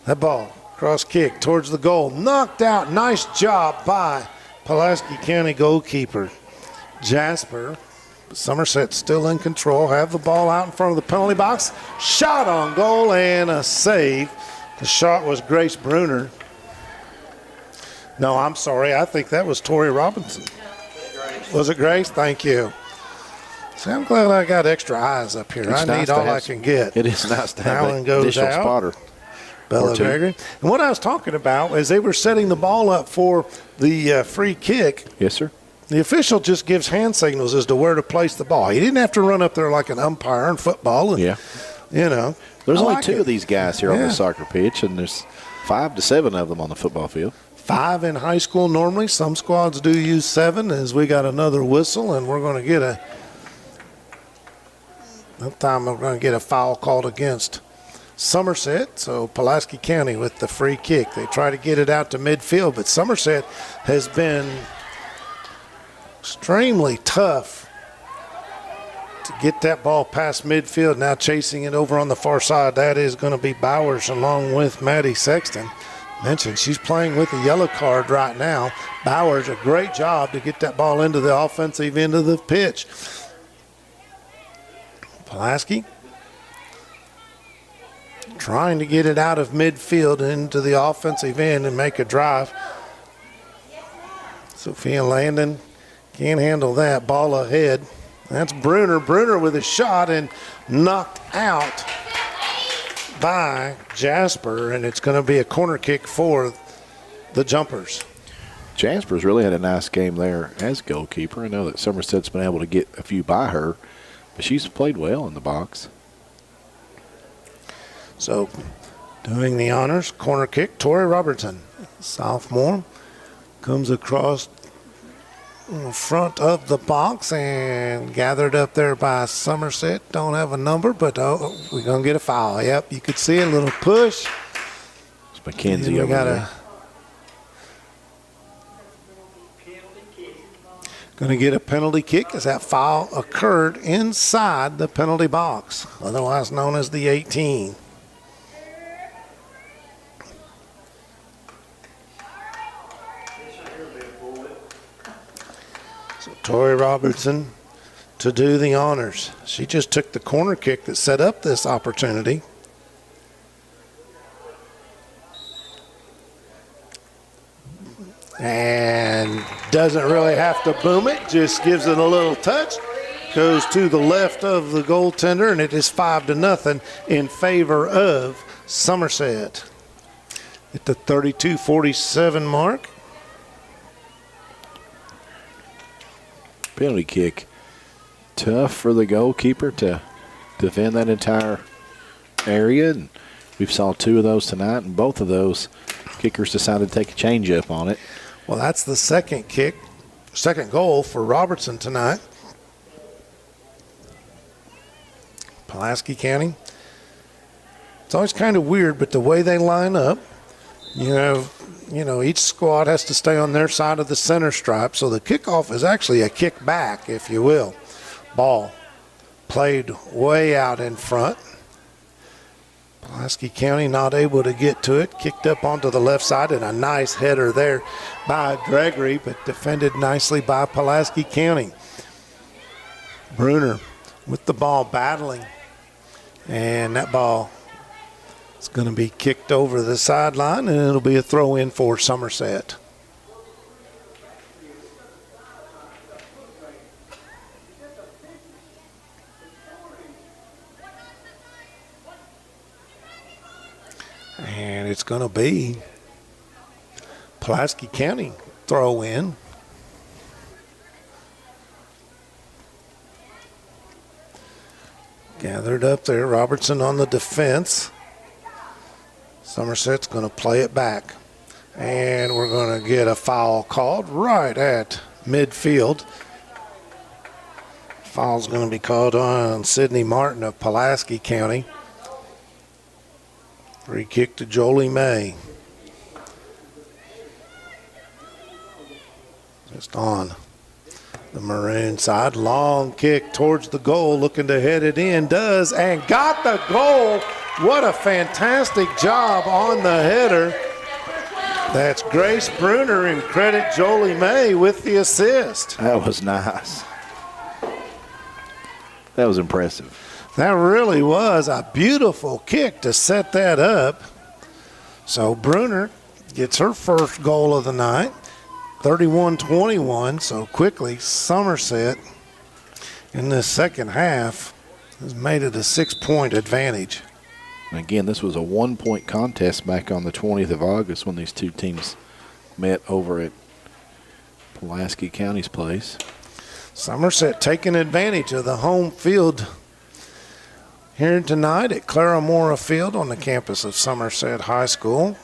That ball, cross kick towards the goal, knocked out. Nice job by Pulaski County goalkeeper Jasper. Somerset still in control, have the ball out in front of the penalty box. Shot on goal and a save. The shot was Grace Bruner. No, I'm sorry. I think that was Tori Robinson. Was it Grace? Thank you. See, I'm glad I got extra eyes up here. I need all I can get. It is nice to have Allen an goes additional out. spotter. Bella Gregory. And what I was talking about is they were setting the ball up for the free kick. Yes, sir. The official just gives hand signals as to where to place the ball. He didn't have to run up there like an umpire in football. And, Yeah. You know. There's I only like two it. of these guys here on the soccer pitch, and there's 5 to 7 of them on the football field. 5 in high school normally. Some squads do use 7, as we got another whistle, and we're going to get that time we're going to get a foul called against Somerset. So Pulaski County with the free kick. They try to get it out to midfield, but Somerset has been extremely tough to get that ball past midfield. Now chasing it over on the far side. That is going to be Bowers along with Maddie Sexton. Mentioned she's playing with a yellow card right now. Bowers, a great job to get that ball into the offensive end of the pitch. Pulaski trying to get it out of midfield into the offensive end and make a drive. Sophia Landon can't handle that. Ball ahead. That's Bruner. Bruner with a shot and knocked out by Jasper, and it's going to be a corner kick for the Jumpers. Jasper's really had a nice game there as goalkeeper. I know that Somerset's been able to get a few by her, but she's played well in the box. So, doing the honors, corner kick, Tori Robertson, sophomore, comes across in front of the box and gathered up there by Somerset. Don't have a number, but we're going to get a foul. Yep, you could see a little push. It's McKenzie over there. Going to get a penalty kick as that foul occurred inside the penalty box, otherwise known as the 18. So Tori Robertson to do the honors. She just took the corner kick that set up this opportunity. And doesn't really have to boom it, just gives it a little touch. Goes to the left of the goaltender, and it is 5-0 in favor of Somerset. At the 32-47 mark. Penalty kick. Tough for the goalkeeper to defend that entire area. And we've saw 2 of those tonight, and both of those kickers decided to take a change up on it. Well, that's the second kick, second goal for Robertson tonight. Pulaski County It's always kind of weird, but the way they line up, each squad has to stay on their side of the center stripe. So the kickoff is actually a kick back, if you will. Ball played way out in front. Pulaski County not able to get to it. Kicked up onto the left side, and a nice header there by Gregory, but defended nicely by Pulaski County. Bruner with the ball battling, and that ball is going to be kicked over the sideline, and it'll be a throw in for Somerset. And it's going to be Pulaski County throw in. Gathered up there. Robertson on the defense. Somerset's going to play it back. And we're going to get a foul called right at midfield. Foul's going to be called on Sidney Martin of Pulaski County. Free kick to Jolie May. Just on the maroon side. Long kick towards the goal, looking to head it in. Does, and got the goal. What a fantastic job on the header. That's Grace Bruner, and credit Jolie May with the assist. That was nice. That was impressive. That really was a beautiful kick to set that up. So Bruner gets her first goal of the night, 31-21. So quickly, Somerset in the second half has made it a 6-point advantage. And again, this was a 1-point contest back on the 20th of August when these two teams met over at Pulaski County's place. Somerset taking advantage of the home field here tonight at Claremora Field on the campus of Somerset High School.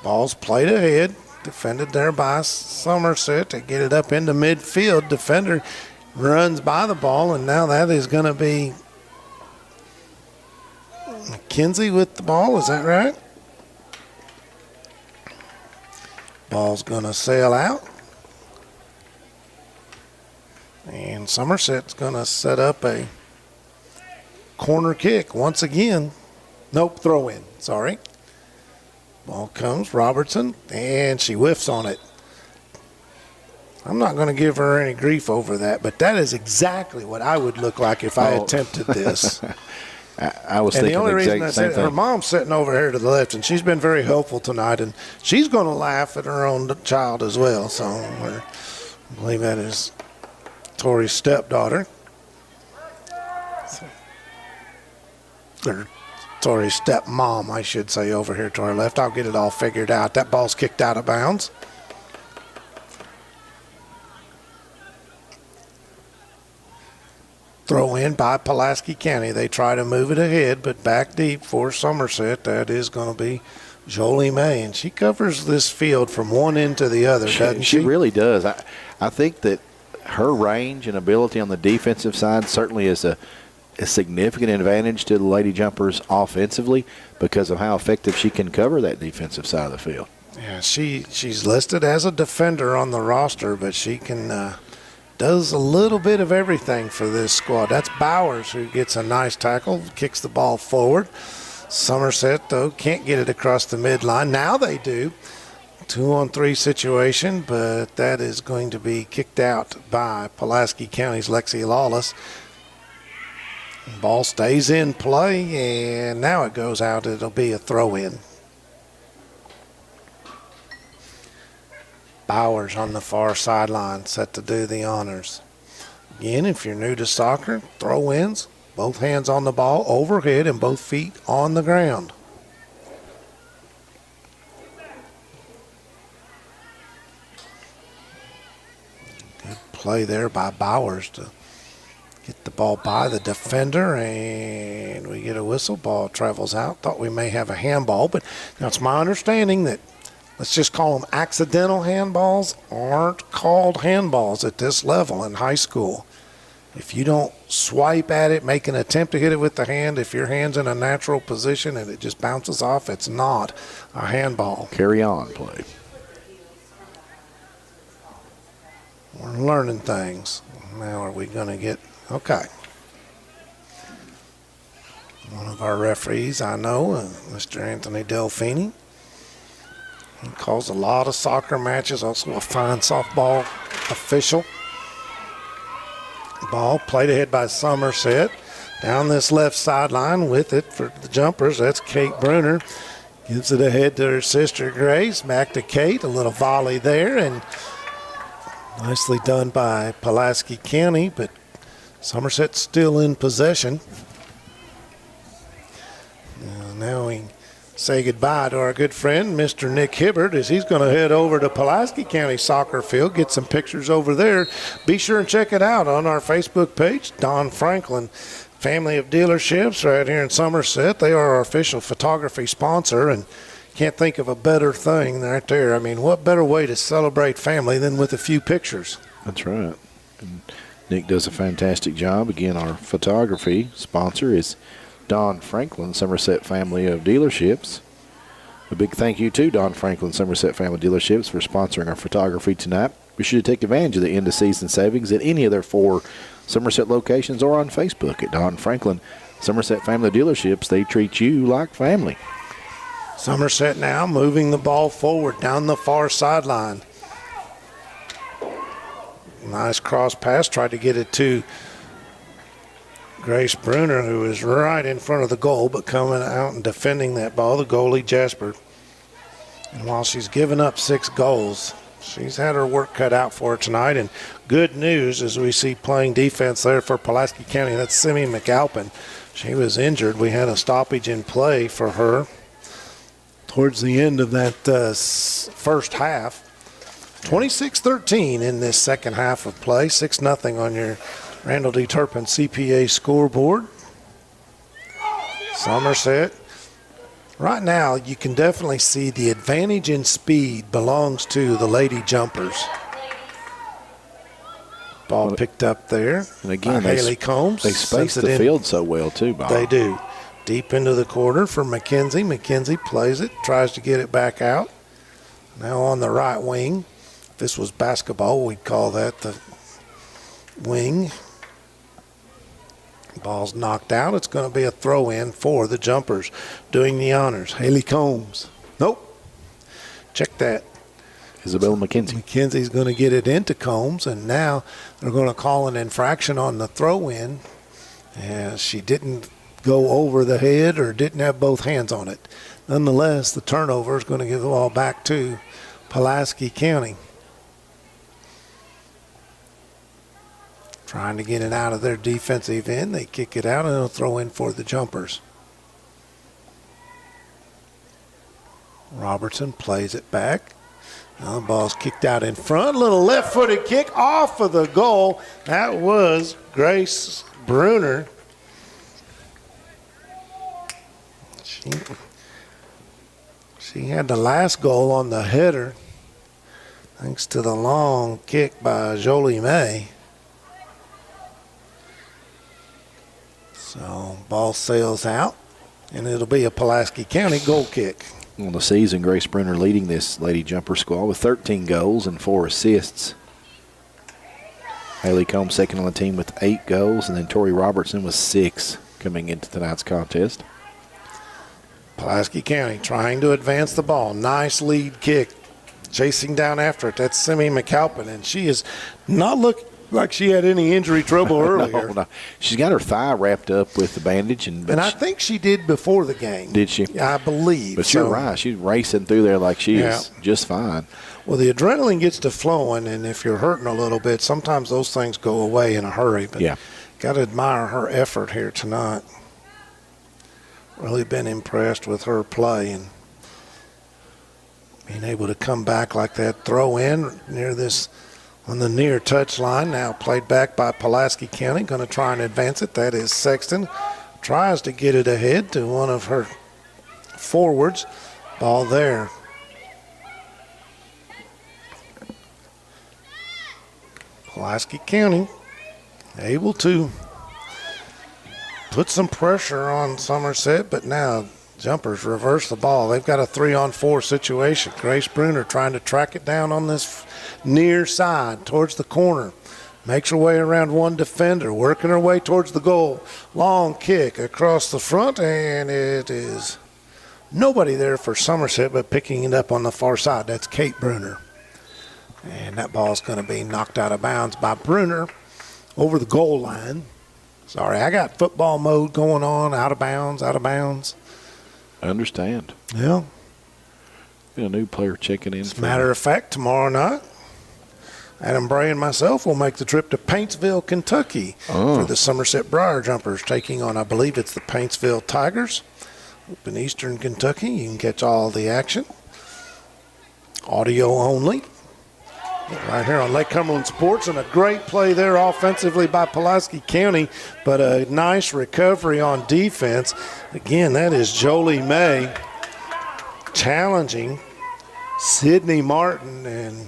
Ball's played ahead, defended there by Somerset to get it up into midfield. Defender runs by the ball, and now that is going to be McKenzie with the ball. Is that right? Ball's going to sail out. And Somerset's going to set up a corner kick once again. Nope, throw in, sorry. Ball comes, Robertson, and she whiffs on it. I'm not going to give her any grief over that, but that is exactly what I would look like if I attempted this. I was thinking the exact same thing. Her mom's sitting over here to the left, and she's been very helpful tonight, and she's going to laugh at her own child as well. So I believe that is Tori's stepdaughter. Or Tori's stepmom, I should say, over here to our left. I'll get it all figured out. That ball's kicked out of bounds. Throw in by Pulaski County. They try to move it ahead, but back deep for Somerset. That is going to be Jolie May, and she covers this field from one end to the other, doesn't she? She really does. I think that her range and ability on the defensive side certainly is a significant advantage to the Lady Jumpers offensively because of how effective she can cover that defensive side of the field. Yeah, she's listed as a defender on the roster, but she can does a little bit of everything for this squad. That's Bowers who gets a nice tackle, kicks the ball forward. Somerset, though, can't get it across the midline. Now they do. 2-on-3 situation, but that is going to be kicked out by Pulaski County's Lexi Lawless. Ball stays in play, and now it goes out. It'll be a throw-in. Bowers on the far sideline, set to do the honors. Again, if you're new to soccer, throw-ins, both hands on the ball, overhead, and both feet on the ground. Good play there by Bowers to get the ball by the defender, and we get a whistle. Ball travels out. Thought we may have a handball, but now it's my understanding that, let's just call them accidental handballs, aren't called handballs at this level in high school. If you don't swipe at it, make an attempt to hit it with the hand, if your hand's in a natural position and it just bounces off, it's not a handball. Carry on play. We're learning things. Now are we going to get, okay. One of our referees I know, Mr. Anthony Delfini. He calls a lot of soccer matches, also a fine softball official. Ball played ahead by Somerset. Down this left sideline with it for the jumpers. That's Kate Bruner. Gives it ahead to her sister Grace. Back to Kate. A little volley there. And nicely done by Pulaski County. But Somerset still in possession. Now we say goodbye to our good friend, Mr. Nick Hibbert, as he's going to head over to Pulaski County Soccer Field, get some pictures over there. Be sure and check it out on our Facebook page, Don Franklin Family of Dealerships right here in Somerset. They are our official photography sponsor, and can't think of a better thing right there. I mean, what better way to celebrate family than with a few pictures? That's right. And Nick does a fantastic job. Again, our photography sponsor is Don Franklin, Somerset Family of Dealerships. A big thank you to Don Franklin, Somerset Family Dealerships for sponsoring our photography tonight. Be sure to take advantage of the end-of-season savings at any of their 4 Somerset locations or on Facebook at Don Franklin, Somerset Family Dealerships. They treat you like family. Somerset now moving the ball forward down the far sideline. Nice cross pass, tried to get it to Grace Bruner, who is right in front of the goal, but coming out and defending that ball, the goalie Jasper. And while she's given up 6 goals, she's had her work cut out for her tonight. And good news as we see playing defense there for Pulaski County. That's Simi McAlpin. She was injured. We had a stoppage in play for her towards the end of that first half. 26-13 in this second half of play. 6-0 on your Randall D. Turpin CPA scoreboard. Somerset. Right now, you can definitely see the advantage in speed belongs to the Lady Jumpers. Ball picked up there. And again, Haley Combs. They space the field so well, too, Bob. They do. Deep into the corner for McKenzie. McKenzie plays it, tries to get it back out. Now on the right wing. If this was basketball, we'd call that the wing. Ball's knocked out. It's going to be a throw-in for the Jumpers. Doing the honors, Haley Combs. Nope. Check that. Isabella McKenzie. McKenzie's going to get it into Combs, and now they're going to call an infraction on the throw-in. She didn't go over the head or didn't have both hands on it. Nonetheless, the turnover is going to give the ball back to Pulaski County. Trying to get it out of their defensive end. They kick it out and they'll throw in for the Jumpers. Robertson plays it back. Now the ball's kicked out in front. Little left-footed kick off of the goal. That was Grace Bruner. She had the last goal on the header thanks to the long kick by Jolie May. So ball sails out, and it'll be a Pulaski County goal kick. On the season, Grace Bruner leading this Lady Jumper squad with 13 goals and 4 assists. Haley Combs second on the team with 8 goals, and then Tori Robertson with 6 coming into tonight's contest. Pulaski County trying to advance the ball. Nice lead kick. Chasing down after it. That's Simi McAlpin, and she is not looking like she had any injury trouble earlier. No. She's got her thigh wrapped up with the bandage. And I think she did before the game. Did she? I believe. But you're right. She's racing through there like she is just fine. Well, the adrenaline gets to flowing, and if you're hurting a little bit, sometimes those things go away in a hurry. But got to admire her effort here tonight. Really been impressed with her play and being able to come back like that. Throw in near this on the near touch line. Now played back by Pulaski County. Going to try and advance it. That is Sexton. Tries to get it ahead to one of her forwards. Ball there. Pulaski County able to put some pressure on Somerset, but now Jumpers reverse the ball. They've got a 3-on-4 situation. Grace Bruner trying to track it down on this near side towards the corner. Makes her way around one defender, working her way towards the goal. Long kick across the front, and it is nobody there for Somerset, but picking it up on the far side. That's Kate Bruner. And that ball's going to be knocked out of bounds by Bruner over the goal line. Sorry, I got football mode going on, out of bounds, out of bounds. I understand. Yeah. Got a new player checking in. As a matter of fact, tomorrow night, Adam Bray and myself will make the trip to Paintsville, Kentucky for the Somerset Briar Jumpers, taking on, I believe it's the Paintsville Tigers up in eastern Kentucky. You can catch all the action. Audio only. Right here on Lake Cumberland Sports, and a great play there offensively by Pulaski County, but a nice recovery on defense. Again, that is Jolie May challenging Sydney Martin, and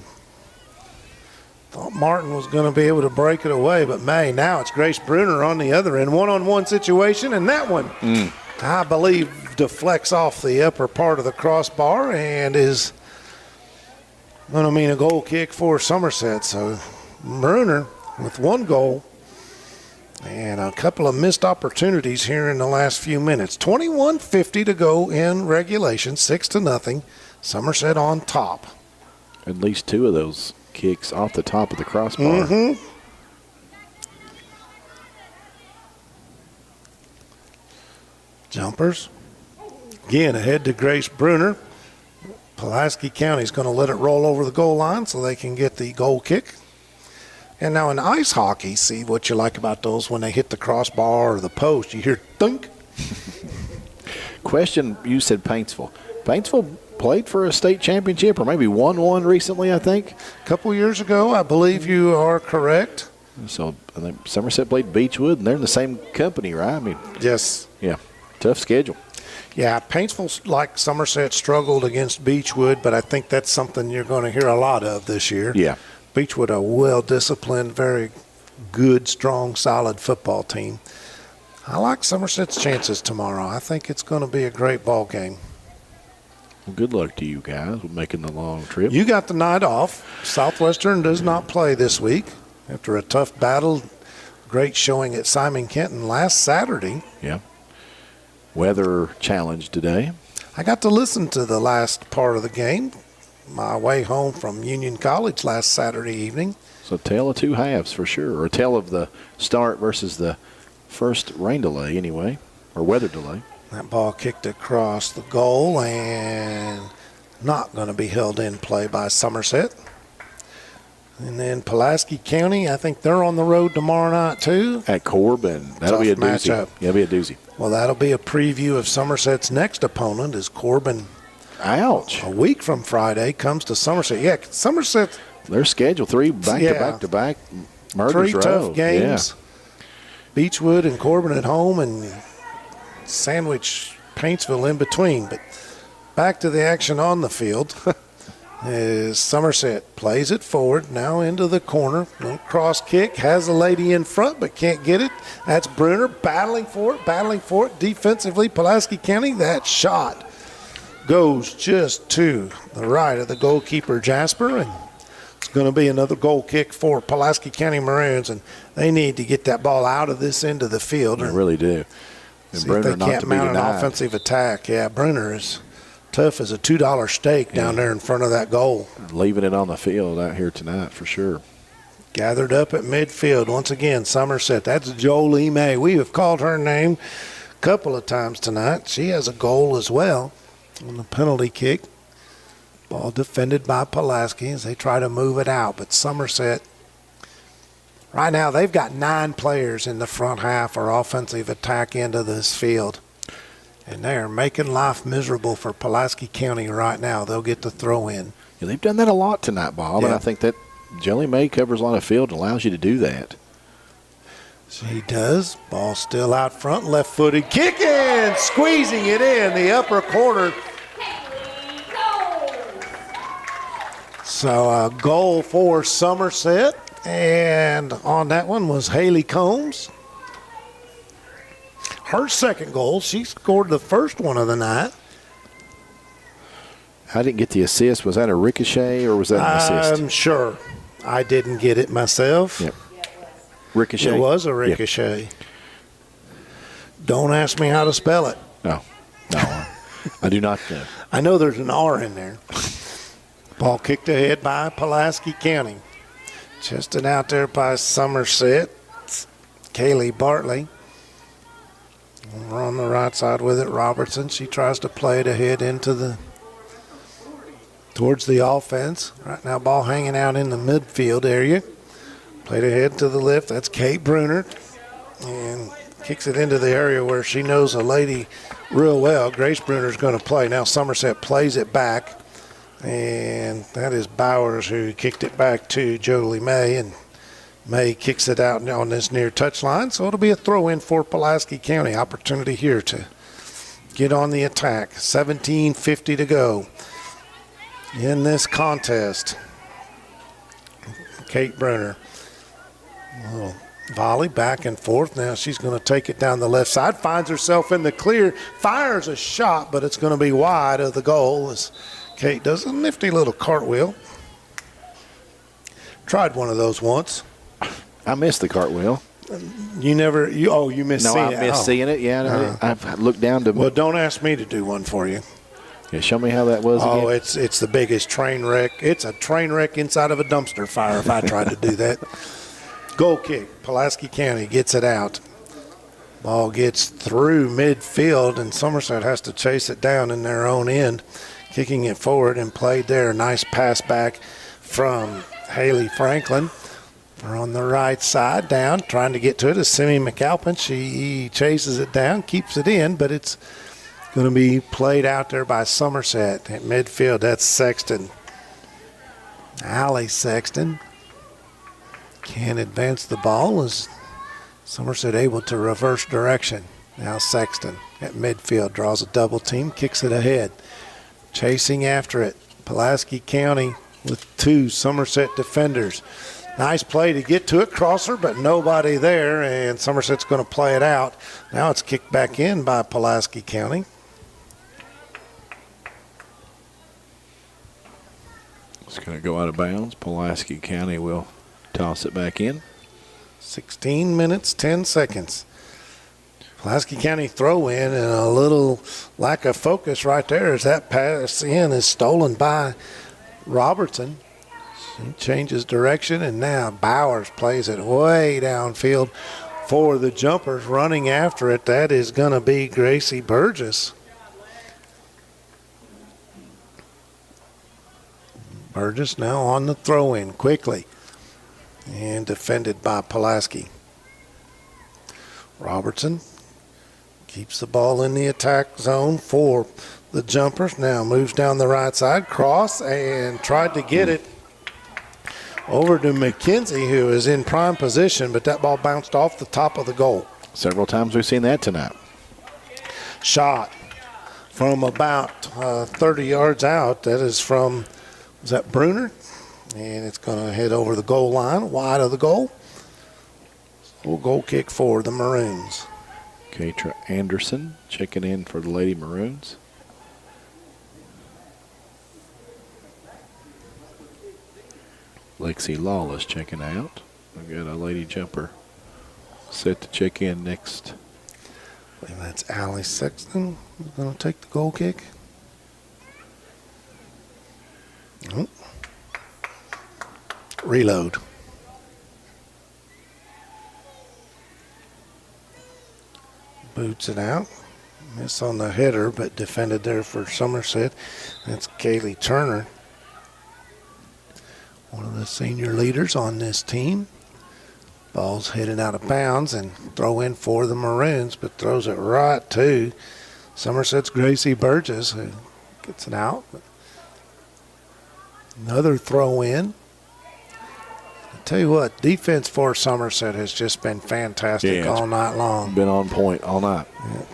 thought Martin was going to be able to break it away, but May. Now it's Grace Bruner on the other end. One-on-one situation, and that one, I believe, deflects off the upper part of the crossbar and is going to mean a goal kick for Somerset. So Bruner with one goal and a couple of missed opportunities here in the last few minutes. 21:50 to go in regulation, 6-0. Somerset on top. At least two of those kicks off the top of the crossbar. Jumpers. Again, ahead to Grace Bruner. Pulaski County's going to let it roll over the goal line so they can get the goal kick. And now in ice hockey, see what you like about those when they hit the crossbar or the post. You hear thunk. Question, you said Paintsville. Paintsville played for a state championship or maybe won one recently, I think. A couple years ago, I believe you are correct. So I think Somerset played Beechwood, and they're in the same company, right? I mean, yes. Yeah, tough schedule. Yeah, Paintsville, like Somerset, struggled against Beechwood, but I think that's something you're going to hear a lot of this year. Yeah. Beechwood, a well-disciplined, very good, strong, solid football team. I like Somerset's chances tomorrow. I think it's going to be a great ball game. Well, good luck to you guys with making the long trip. You got the night off. Southwestern does not play this week after a tough battle. Great showing at Simon Kenton last Saturday. Yeah. Weather challenge today. I got to listen to the last part of the game, my way home from Union College last Saturday evening. So tale of two halves for sure, or a tale of the start versus the first rain delay anyway, or weather delay. That ball kicked across the goal and not going to be held in play by Somerset. And then Pulaski County, I think they're on the road tomorrow night too. At Corbin. That'll Tough be a doozy. matchup. Yeah, it'll be a doozy. Well, that'll be a preview of Somerset's next opponent as Corbin. Ouch. A week from Friday comes to Somerset. Yeah, Somerset. Their schedule, three back-to-back murders. Three tough games. Yeah. Beechwood and Corbin at home and sandwich Paintsville in between. But back to the action on the field. As Somerset plays it forward, now into the corner. Little cross kick, has a lady in front but can't get it. That's Bruner battling for it defensively. Pulaski County, that shot goes just to the right of the goalkeeper Jasper, and it's going to be another goal kick for Pulaski County Maroons, and they need to get that ball out of this end of the field. They really do. And See Bruner if they not can't to be mount an denied. offensive attack. Yeah, Bruner is tough as a $2 steak down there in front of that goal. Leaving it on the field out here tonight for sure. Gathered up at midfield. Once again, Somerset. That's Jolie May. We have called her name a couple of times tonight. She has a goal as well on the penalty kick. Ball defended by Pulaski as they try to move it out. But Somerset, right now, they've got 9 players in the front half or offensive attack end of this field. And they are making life miserable for Pulaski County right now. They'll get the throw in. Yeah, they've done that a lot tonight, Bob, and Yeah. I think that Jolie May covers a lot of field and allows you to do that. She does. Ball still out front, left-footed, kicking, squeezing it in the upper corner. So a goal for Somerset. And on that one was Haley Combs. Her second goal. She scored the first one of the night. I didn't get the assist. Was that a ricochet or was that an assist? I'm sure. I didn't get it myself. Yep. Ricochet? It was a ricochet. Yep. Don't ask me how to spell it. No, I do not know. I know there's an R in there. Ball kicked ahead by Pulaski County. Chested out there by Somerset. Kaylee Bartley. We're on the right side with it. Robertson, she tries to play it ahead towards the offense. Right now, ball hanging out in the midfield area. Played ahead to the left. That's Kate Bruner. And kicks it into the area where she knows a lady real well. Grace Bruner's going to play. Now Somerset plays it back. And that is Bowers who kicked it back to Jolie May. And May kicks it out on this near touchline. So it'll be a throw-in for Pulaski County. Opportunity here to get on the attack. 17:50 to go in this contest. Kate Bruner. A little volley back and forth. Now she's going to take it down the left side. Finds herself in the clear. Fires a shot, but it's going to be wide of the goal as Kate does a nifty little cartwheel. Tried one of those once. I missed the cartwheel. You missed seeing it. No, I missed seeing it. Yeah, I've looked down to. Well, don't ask me to do one for you. Yeah, show me how that was again. It's the biggest train wreck. It's a train wreck inside of a dumpster fire if I tried to do that. Goal kick. Pulaski County gets it out. Ball gets through midfield, and Somerset has to chase it down in their own end. Kicking it forward and played there. Nice pass back from Haley Franklin. We're on the right side down, trying to get to it is Simi McAlpin. She chases it down, keeps it in, but it's going to be played out there by Somerset at midfield. That's Sexton. Allie Sexton can't advance the ball. Is Somerset able to reverse direction? Now Sexton at midfield draws a double team, kicks it ahead. Chasing after it, Pulaski County with two Somerset defenders. Nice play to get to it, crosser, but nobody there, and Somerset's going to play it out. Now it's kicked back in by Pulaski County. It's going to go out of bounds. Pulaski County will toss it back in. 16 minutes, 10 seconds. Pulaski County throw in and a little lack of focus right there as that pass in is stolen by Robertson. She changes direction, and now Bowers plays it way downfield for the Jumpers. Running after it, that is going to be Gracie Burgess. Burgess now on the throw-in quickly and defended by Pulaski. Robertson keeps the ball in the attack zone for the Jumpers. Now moves down the right side, cross, and tried to get it over to McKenzie, who is in prime position, but that ball bounced off the top of the goal. Several times we've seen that tonight. Shot from about 30 yards out. That is from, was that Bruner? And it's going to head over the goal line, wide of the goal. So goal kick for the Maroons. Katra Anderson checking in for the Lady Maroons. Lexi Lawless checking out. We've got a Lady Jumper set to check in next. And that's Allie Sexton going to take the goal kick. Nope. Reload. Boots it out. Miss on the header, but defended there for Somerset. That's Kaylee Turner, one of the senior leaders on this team. Ball's headed out of bounds and throw in for the Maroons, but throws it right to Somerset's Gracie Burgess, who gets it out. Another throw in. I tell you what, defense for Somerset has just been fantastic all night long. Been on point all night.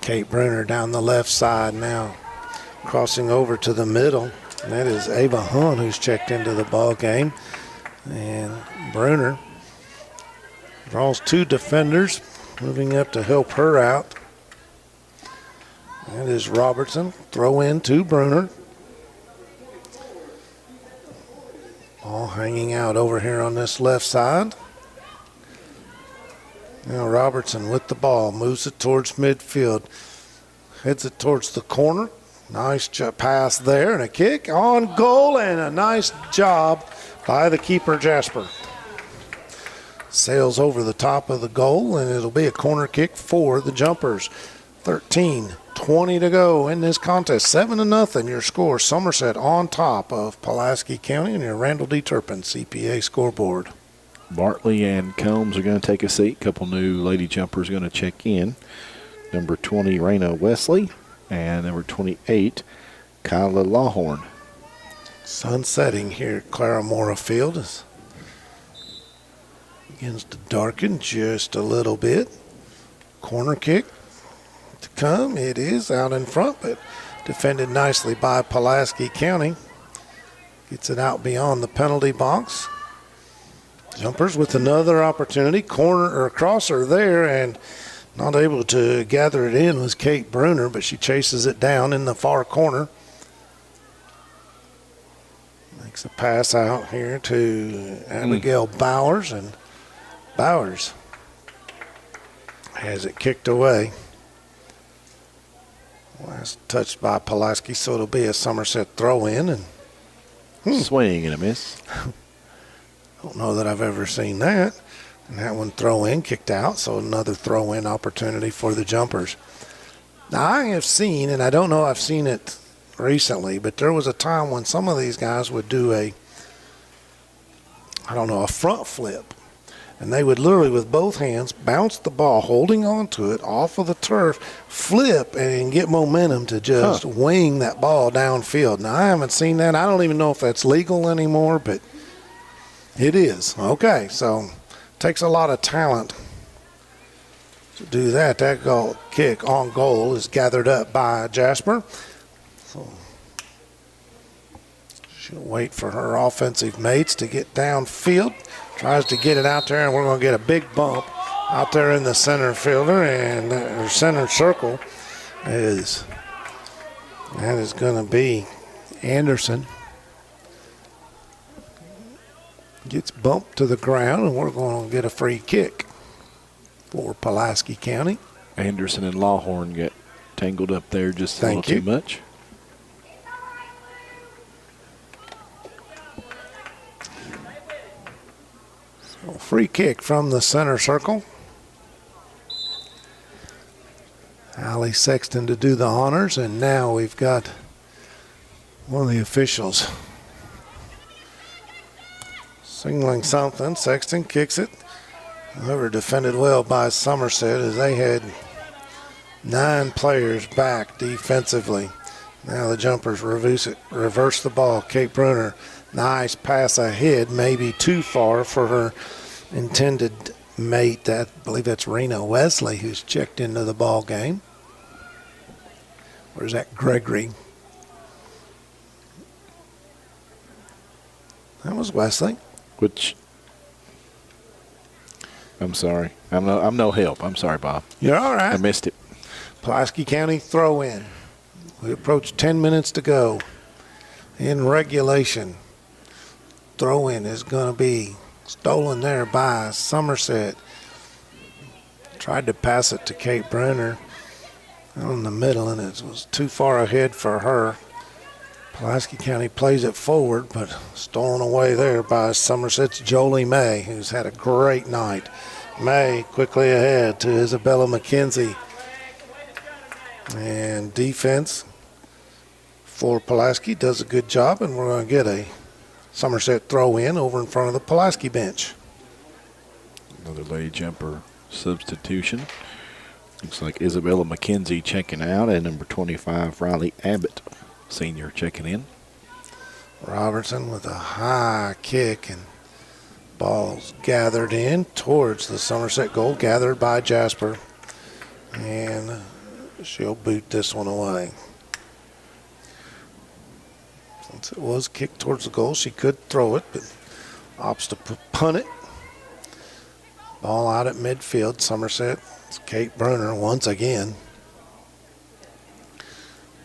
Kate Bruner down the left side now, crossing over to the middle. And that is Ava Hunt who's checked into the ball game. And Bruner Draws 2 defenders, moving up to help her out. That is Robertson. Throw in to Bruner. Ball hanging out over here on this left side. Now Robertson with the ball, moves it towards midfield, heads it towards the corner. Nice pass there and a kick on goal, and a nice job by the keeper, Jasper. Sails over the top of the goal, and it'll be a corner kick for the Jumpers. 13:20 to go in this contest. 7-0 your score. Somerset on top of Pulaski County and your Randall D. Turpin CPA scoreboard. Bartley and Combs are going to take a seat. A couple new Lady Jumpers going to check in. Number 20, Raina Wesley, and number 28, Kyla Lawhorn. Sun setting here at Claremore Field. As begins to darken just a little bit. Corner kick to come. It is out in front, but defended nicely by Pulaski County. Gets it out beyond the penalty box. Jumpers with another opportunity. Corner or crosser there, and not able to gather it in was Kate Bruner, but she chases it down in the far corner. Makes a pass out here to Abigail Bowers, and Bowers has it kicked away. Last touched by Pulaski, so it'll be a Somerset throw-in. And swing and a miss. Don't know that I've ever seen that. And that one throw-in, kicked out, so another throw-in opportunity for the Jumpers. Now, I have seen, and I don't know I've seen it recently, but there was a time when some of these guys would do a front flip. And they would literally, with both hands, bounce the ball, holding on to it off of the turf, flip, and get momentum to just wing that ball downfield. Now, I haven't seen that. I don't even know if that's legal anymore, but it is. Okay, so takes a lot of talent to do that. That goal kick on goal is gathered up by Jasper. So she'll wait for her offensive mates to get downfield. Tries to get it out there, and we're going to get a big bump out there in the center fielder, and her center circle is going to be Anderson. Gets bumped to the ground, and we're going to get a free kick for Pulaski County. Anderson and Lawhorn get tangled up there just a little too much. So free kick from the center circle. Allie Sexton to do the honors, and now we've got one of the officials signaling something. Sexton kicks it. However, defended well by Somerset as they had 9 players back defensively. Now the Jumpers reverse the ball. Kate Bruner, nice pass ahead, maybe too far for her intended mate. I believe that's Rena Wesley who's checked into the ball game. Or is that Gregory? That was Wesley. Which, I'm sorry. I'm no help. I'm sorry, Bob. You're all right. I missed it. Pulaski County throw in. We approach 10 minutes to go in regulation. Throw in is going to be stolen there by Somerset. Tried to pass it to Kate Bruner out in the middle, and it was too far ahead for her. Pulaski County plays it forward, but stolen away there by Somerset's Jolie May, who's had a great night. May quickly ahead to Isabella McKenzie. And defense for Pulaski does a good job, and we're going to get a Somerset throw in over in front of the Pulaski bench. Another Lady Jumper substitution. Looks like Isabella McKenzie checking out, and number 25, Riley Abbott, senior, checking in. Robertson with a high kick, and ball's gathered in towards the Somerset goal, gathered by Jasper. And she'll boot this one away. Since it was kicked towards the goal, she could throw it, but opts to punt it. Ball out at midfield. Somerset. It's Kate Bruner once again.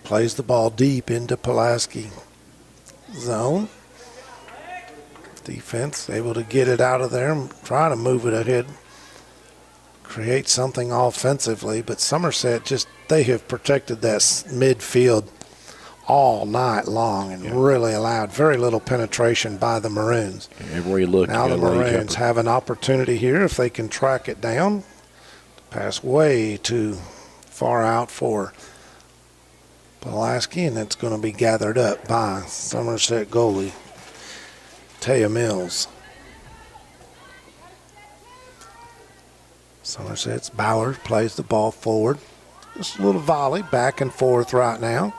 Plays the ball deep into Pulaski zone. Defense able to get it out of there and try to move it ahead. Create something offensively, but Somerset they have protected that midfield all night long and really allowed very little penetration by the Maroons. Everywhere you look, now the Maroons have an opportunity here if they can track it down. Pass way too far out for Pulaski, and it's going to be gathered up by Somerset goalie Taya Mills. Somerset's Bauer plays the ball forward. Just a little volley back and forth right now.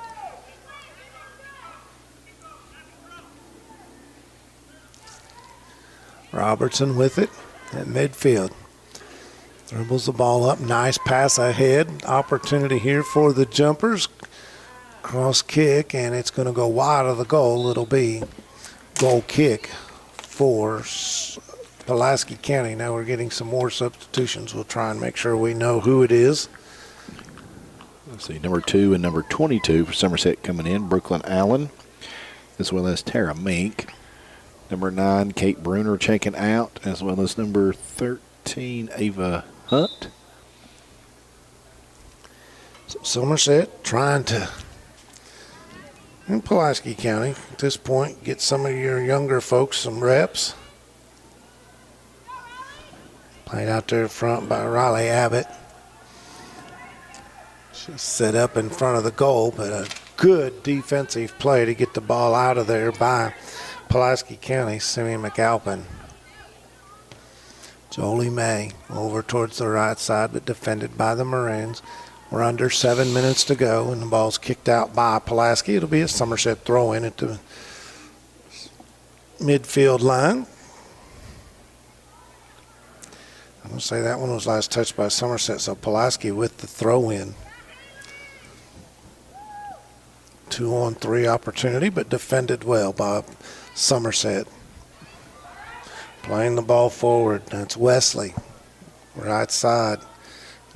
Robertson with it at midfield. Dribbles the ball up. Nice pass ahead. Opportunity here for the Jumpers. Cross kick, and it's going to go wide of the goal. It'll be goal kick for Pulaski County. Now we're getting some more substitutions. We'll try and make sure we know who it is. Let's see, number 2 and number 22 for Somerset coming in. Brooklyn Allen, as well as Tara Mink. Number 9, Kate Bruner checking out, as well as number 13, Ava Hunt. So Somerset trying to, in Pulaski County, at this point, get some of your younger folks some reps. Played out there front by Riley Abbott. She's set up in front of the goal, but a good defensive play to get the ball out of there by Pulaski County, Simi McAlpin. Jolie May over towards the right side, but defended by the Maroons. We're under 7 minutes to go, and the ball's kicked out by Pulaski. It'll be a Somerset throw-in at the midfield line. I'm going to say that one was last touched by Somerset, so Pulaski with the throw-in. 2-on-3 opportunity, but defended well by Somerset. Playing the ball forward. That's Wesley. Right side.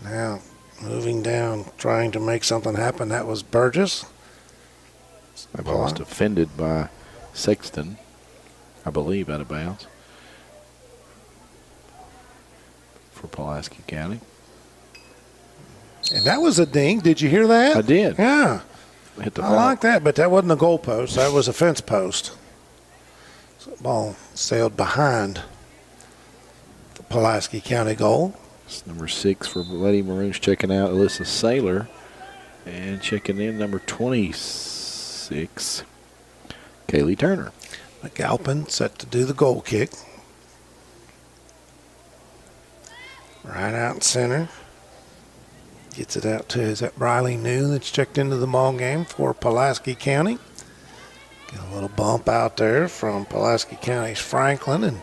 Now moving down, trying to make something happen. That was Burgess. That ball was defended by Sexton, I believe, out of bounds for Pulaski County. And that was a ding. Did you hear that? I did. Yeah. Hit the I like that, but that wasn't a goal post. That was a fence post. So the ball sailed behind the Pulaski County goal. It's number 6 for Lady Maroons checking out, Alyssa Saylor. And checking in number 26, Kaylee Turner. McAlpin set to do the goal kick. Right out in center. Gets it out to, is that Briley New that's checked into the ball game for Pulaski County. Get a little bump out there from Pulaski County's Franklin, and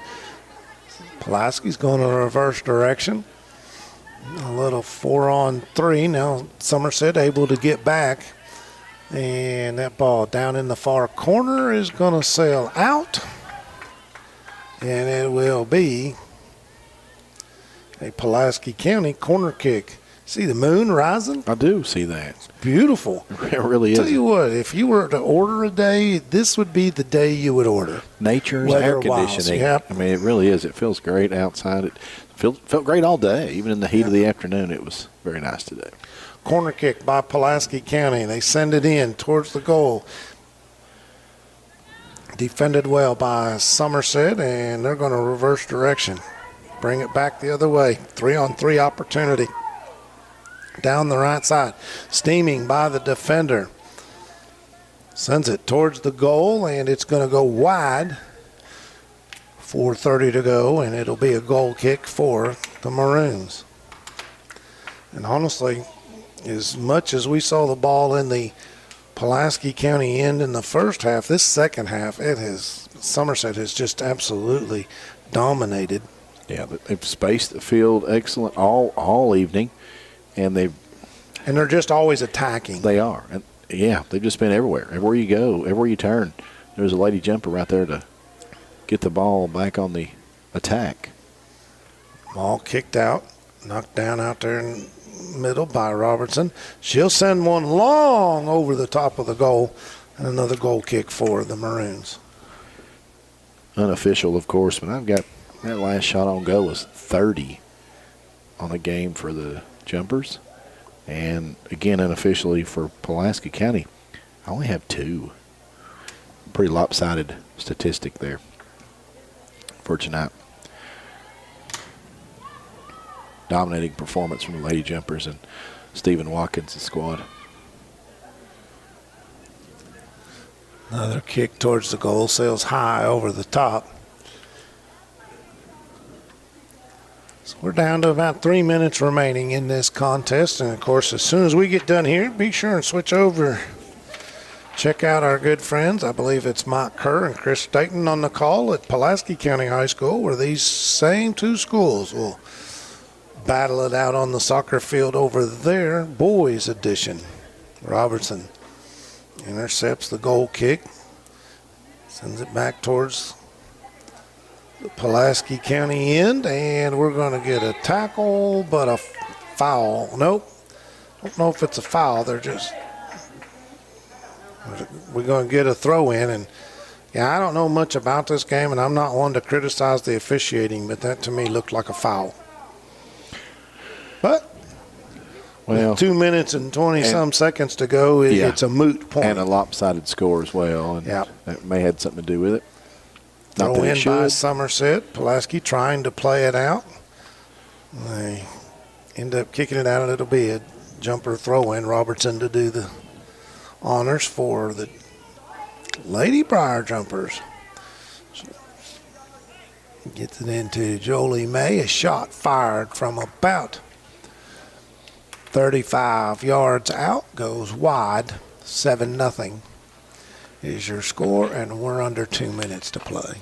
Pulaski's going in a reverse direction. A little 4-on-3. Now Somerset able to get back, and that ball down in the far corner is going to sail out, and it will be a Pulaski County corner kick. See the moon rising? I do see that. It's beautiful. It really is. Tell you what, if you were to order a day, this would be the day you would order. Nature's air conditioning. Yep. I mean, it really is. It feels great outside. It felt great all day. Even in the heat of the afternoon, it was very nice today. Corner kick by Pulaski County. They send it in towards the goal. Defended well by Somerset, and they're going to reverse direction. Bring it back the other way. 3-on-3 opportunity. Down the right side. Steaming by the defender. Sends it towards the goal, and it's going to go wide. 4:30 to go, and it'll be a goal kick for the Maroons. And honestly, as much as we saw the ball in the Pulaski County end in the first half, this second half, Somerset has just absolutely dominated. Yeah, they've spaced the field excellent all evening. And they're just always attacking. They are. And yeah, they've just been everywhere. Everywhere you go, everywhere you turn, there's a lady jumper right there to get the ball back on the attack. Ball kicked out, knocked down out there in the middle by Robertson. She'll send one long over the top of the goal, and another goal kick for the Maroons. Unofficial, of course, but I've got that last shot on goal was 30 on the game for the Jumpers. And again, unofficially for Pulaski County, I only have 2. Pretty lopsided statistic there for tonight. Dominating performance from the Lady Jumpers and Stephen Watkins' squad. Another kick towards the goal, sails high over the top. So we're down to about 3 minutes remaining in this contest. And, of course, as soon as we get done here, be sure and switch over. Check out our good friends. I believe it's Mike Kerr and Chris Staten on the call at Pulaski County High School, where these same 2 schools will battle it out on the soccer field over there. Boys edition. Robertson intercepts the goal kick. Sends it back towards the Pulaski County end, and we're going to get a tackle, but a foul. Nope. Don't know if it's a foul. We're going to get a throw in, and yeah, I don't know much about this game, and I'm not one to criticize the officiating, but that to me looked like a foul. But with 2 minutes and 20-some seconds to go, it's a moot point. And a lopsided score as well, and that may have something to do with it. Throw in by Somerset. Pulaski trying to play it out. They end up kicking it out, and it'll be a jumper throw-in. Robertson to do the honors for the Lady Briar Jumpers. Gets it into Jolie May. A shot fired from about 35 yards out. Goes wide. 7-0 is your score, and we're under 2 minutes to play.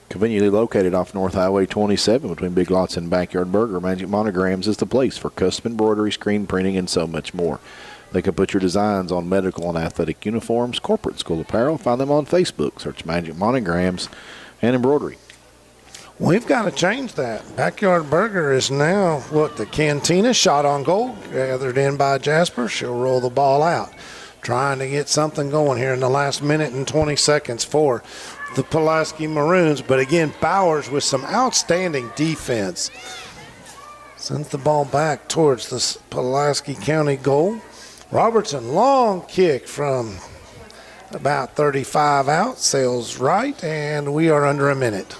Conveniently located off North Highway 27 between Big Lots and Backyard Burger, Magic Monograms is the place for custom embroidery, screen printing, and so much more. They can put your designs on medical and athletic uniforms, corporate school apparel. Find them on Facebook. Search Magic Monograms and Embroidery. We've got to change that. Backyard Burger is now, the Cantina, shot on goal, gathered in by Jasper. She'll roll the ball out. Trying to get something going here in the last minute and 20 seconds for the Pulaski Maroons. But again, Bowers with some outstanding defense. Sends the ball back towards the Pulaski County goal. Robertson, long kick from about 35 out, sails right, and we are under a minute.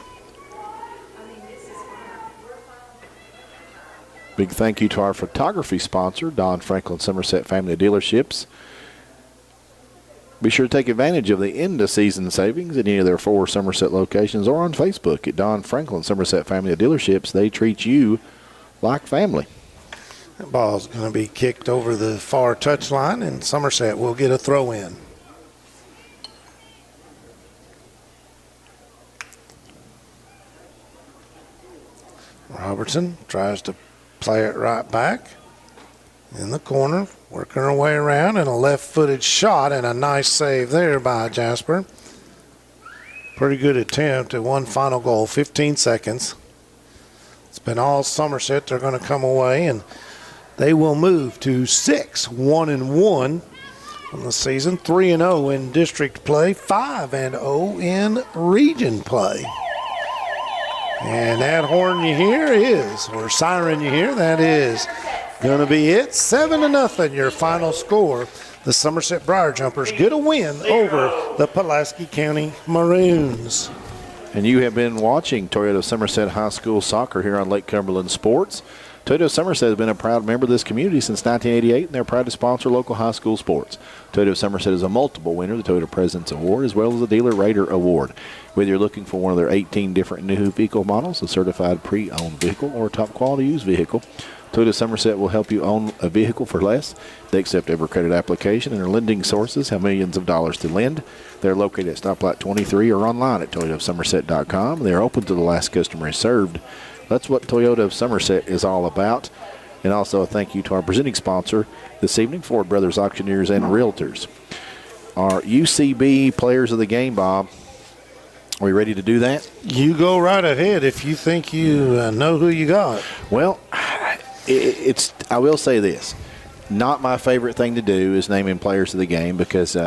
Big thank you to our photography sponsor, Don Franklin Somerset Family Dealerships. Be sure to take advantage of the end-of-season savings at any of their 4 Somerset locations or on Facebook at Don Franklin Somerset Family Dealerships. They treat you like family. That ball's going to be kicked over the far touchline, and Somerset will get a throw-in. Robertson tries to play it right back in the corner, working her way around, and a left-footed shot, and a nice save there by Jasper. Pretty good attempt at one final goal, 15 seconds. It's been all Somerset. They're going to come away, and they will move to 6-1-1 on the season, 3-0 in district play, 5-0 in region play. And that horn you hear is, or siren you hear, that is going to be it. 7-0, your final score. The Somerset Briar Jumpers get a win over the Pulaski County Maroons. And you have been watching Toyota Somerset High School soccer here on Lake Cumberland Sports. Toyota Somerset has been a proud member of this community since 1988, and they're proud to sponsor local high school sports. Toyota Somerset is a multiple winner of the Toyota President's Award as well as the Dealer Rater Award. Whether you're looking for one of their 18 different new vehicle models, a certified pre-owned vehicle, or a top-quality used vehicle, Toyota Somerset will help you own a vehicle for less. They accept every credit application, and their lending sources have millions of dollars to lend. They're located at Stoplight 23 or online at toyotaofsomerset.com. They're open to the last customer is served. That's what Toyota of Somerset is all about. And also a thank you to our presenting sponsor this evening, Ford Brothers Auctioneers and Realtors. Our UCB players of the game, Bob, Are we ready to do that? You go right ahead if you think you know who you got. Well, I will say this. Not my favorite thing to do is naming players of the game because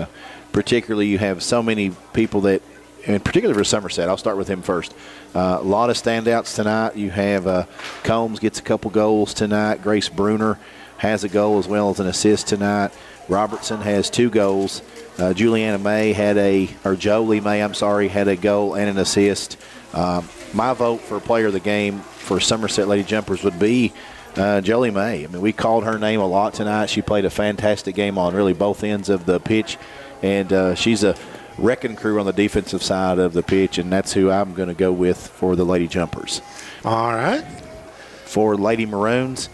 particularly you have so many people that, and particularly for Somerset, I'll start with him first. A lot of standouts tonight. You have Combs gets a couple goals tonight. Grace Bruner has a goal as well as an assist tonight. Robertson has 2 goals. Jolie May had a goal and an assist. My vote for player of the game for Somerset Lady Jumpers would be Jolie May. I mean, we called her name a lot tonight. She played a fantastic game on really both ends of the pitch, and she's a wrecking crew on the defensive side of the pitch, and that's who I'm going to go with for the Lady Jumpers. All right. For Lady Maroons,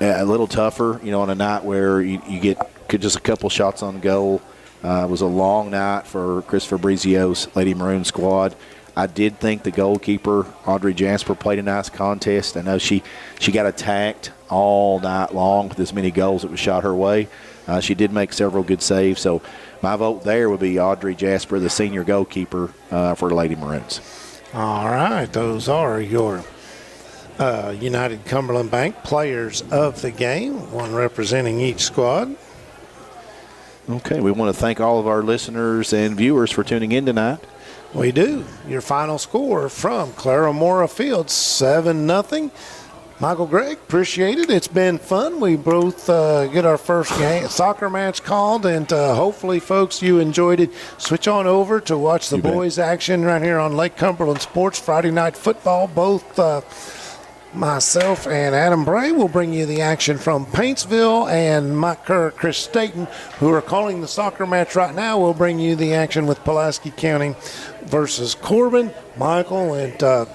a little tougher, on a night where you get just a couple shots on goal. It was a long night for Chris Fabrizio's Lady Maroon squad. I did think the goalkeeper, Audrey Jasper, played a nice contest. I know she got attacked all night long with as many goals that was shot her way. She did make several good saves. So my vote there would be Audrey Jasper, the senior goalkeeper for the Lady Maroons. All right. Those are your United Cumberland Bank players of the game, one representing each squad. Okay, we want to thank all of our listeners and viewers for tuning in tonight. We do. Your final score from Claremore Field, 7-0. Michael Gregg, appreciate it. It's been fun. We both get our first soccer match called, and hopefully, folks, you enjoyed it. Switch on over to watch the boys' action right here on Lake Cumberland Sports, Friday Night Football. Both myself and Adam Bray will bring you the action from Paintsville, and Mike Kerr, Chris Staten, who are calling the soccer match right now, will bring you the action with Pulaski County versus Corbin. Michael and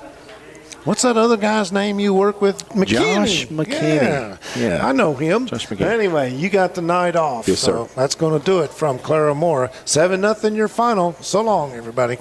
what's that other guy's name you work with? McKinney. Josh McKinney. Yeah. I know him. Josh McKinney. Anyway, you got the night off. Yes, so sir. That's going to do it from Claremore. 7-0 your final. So long, everybody.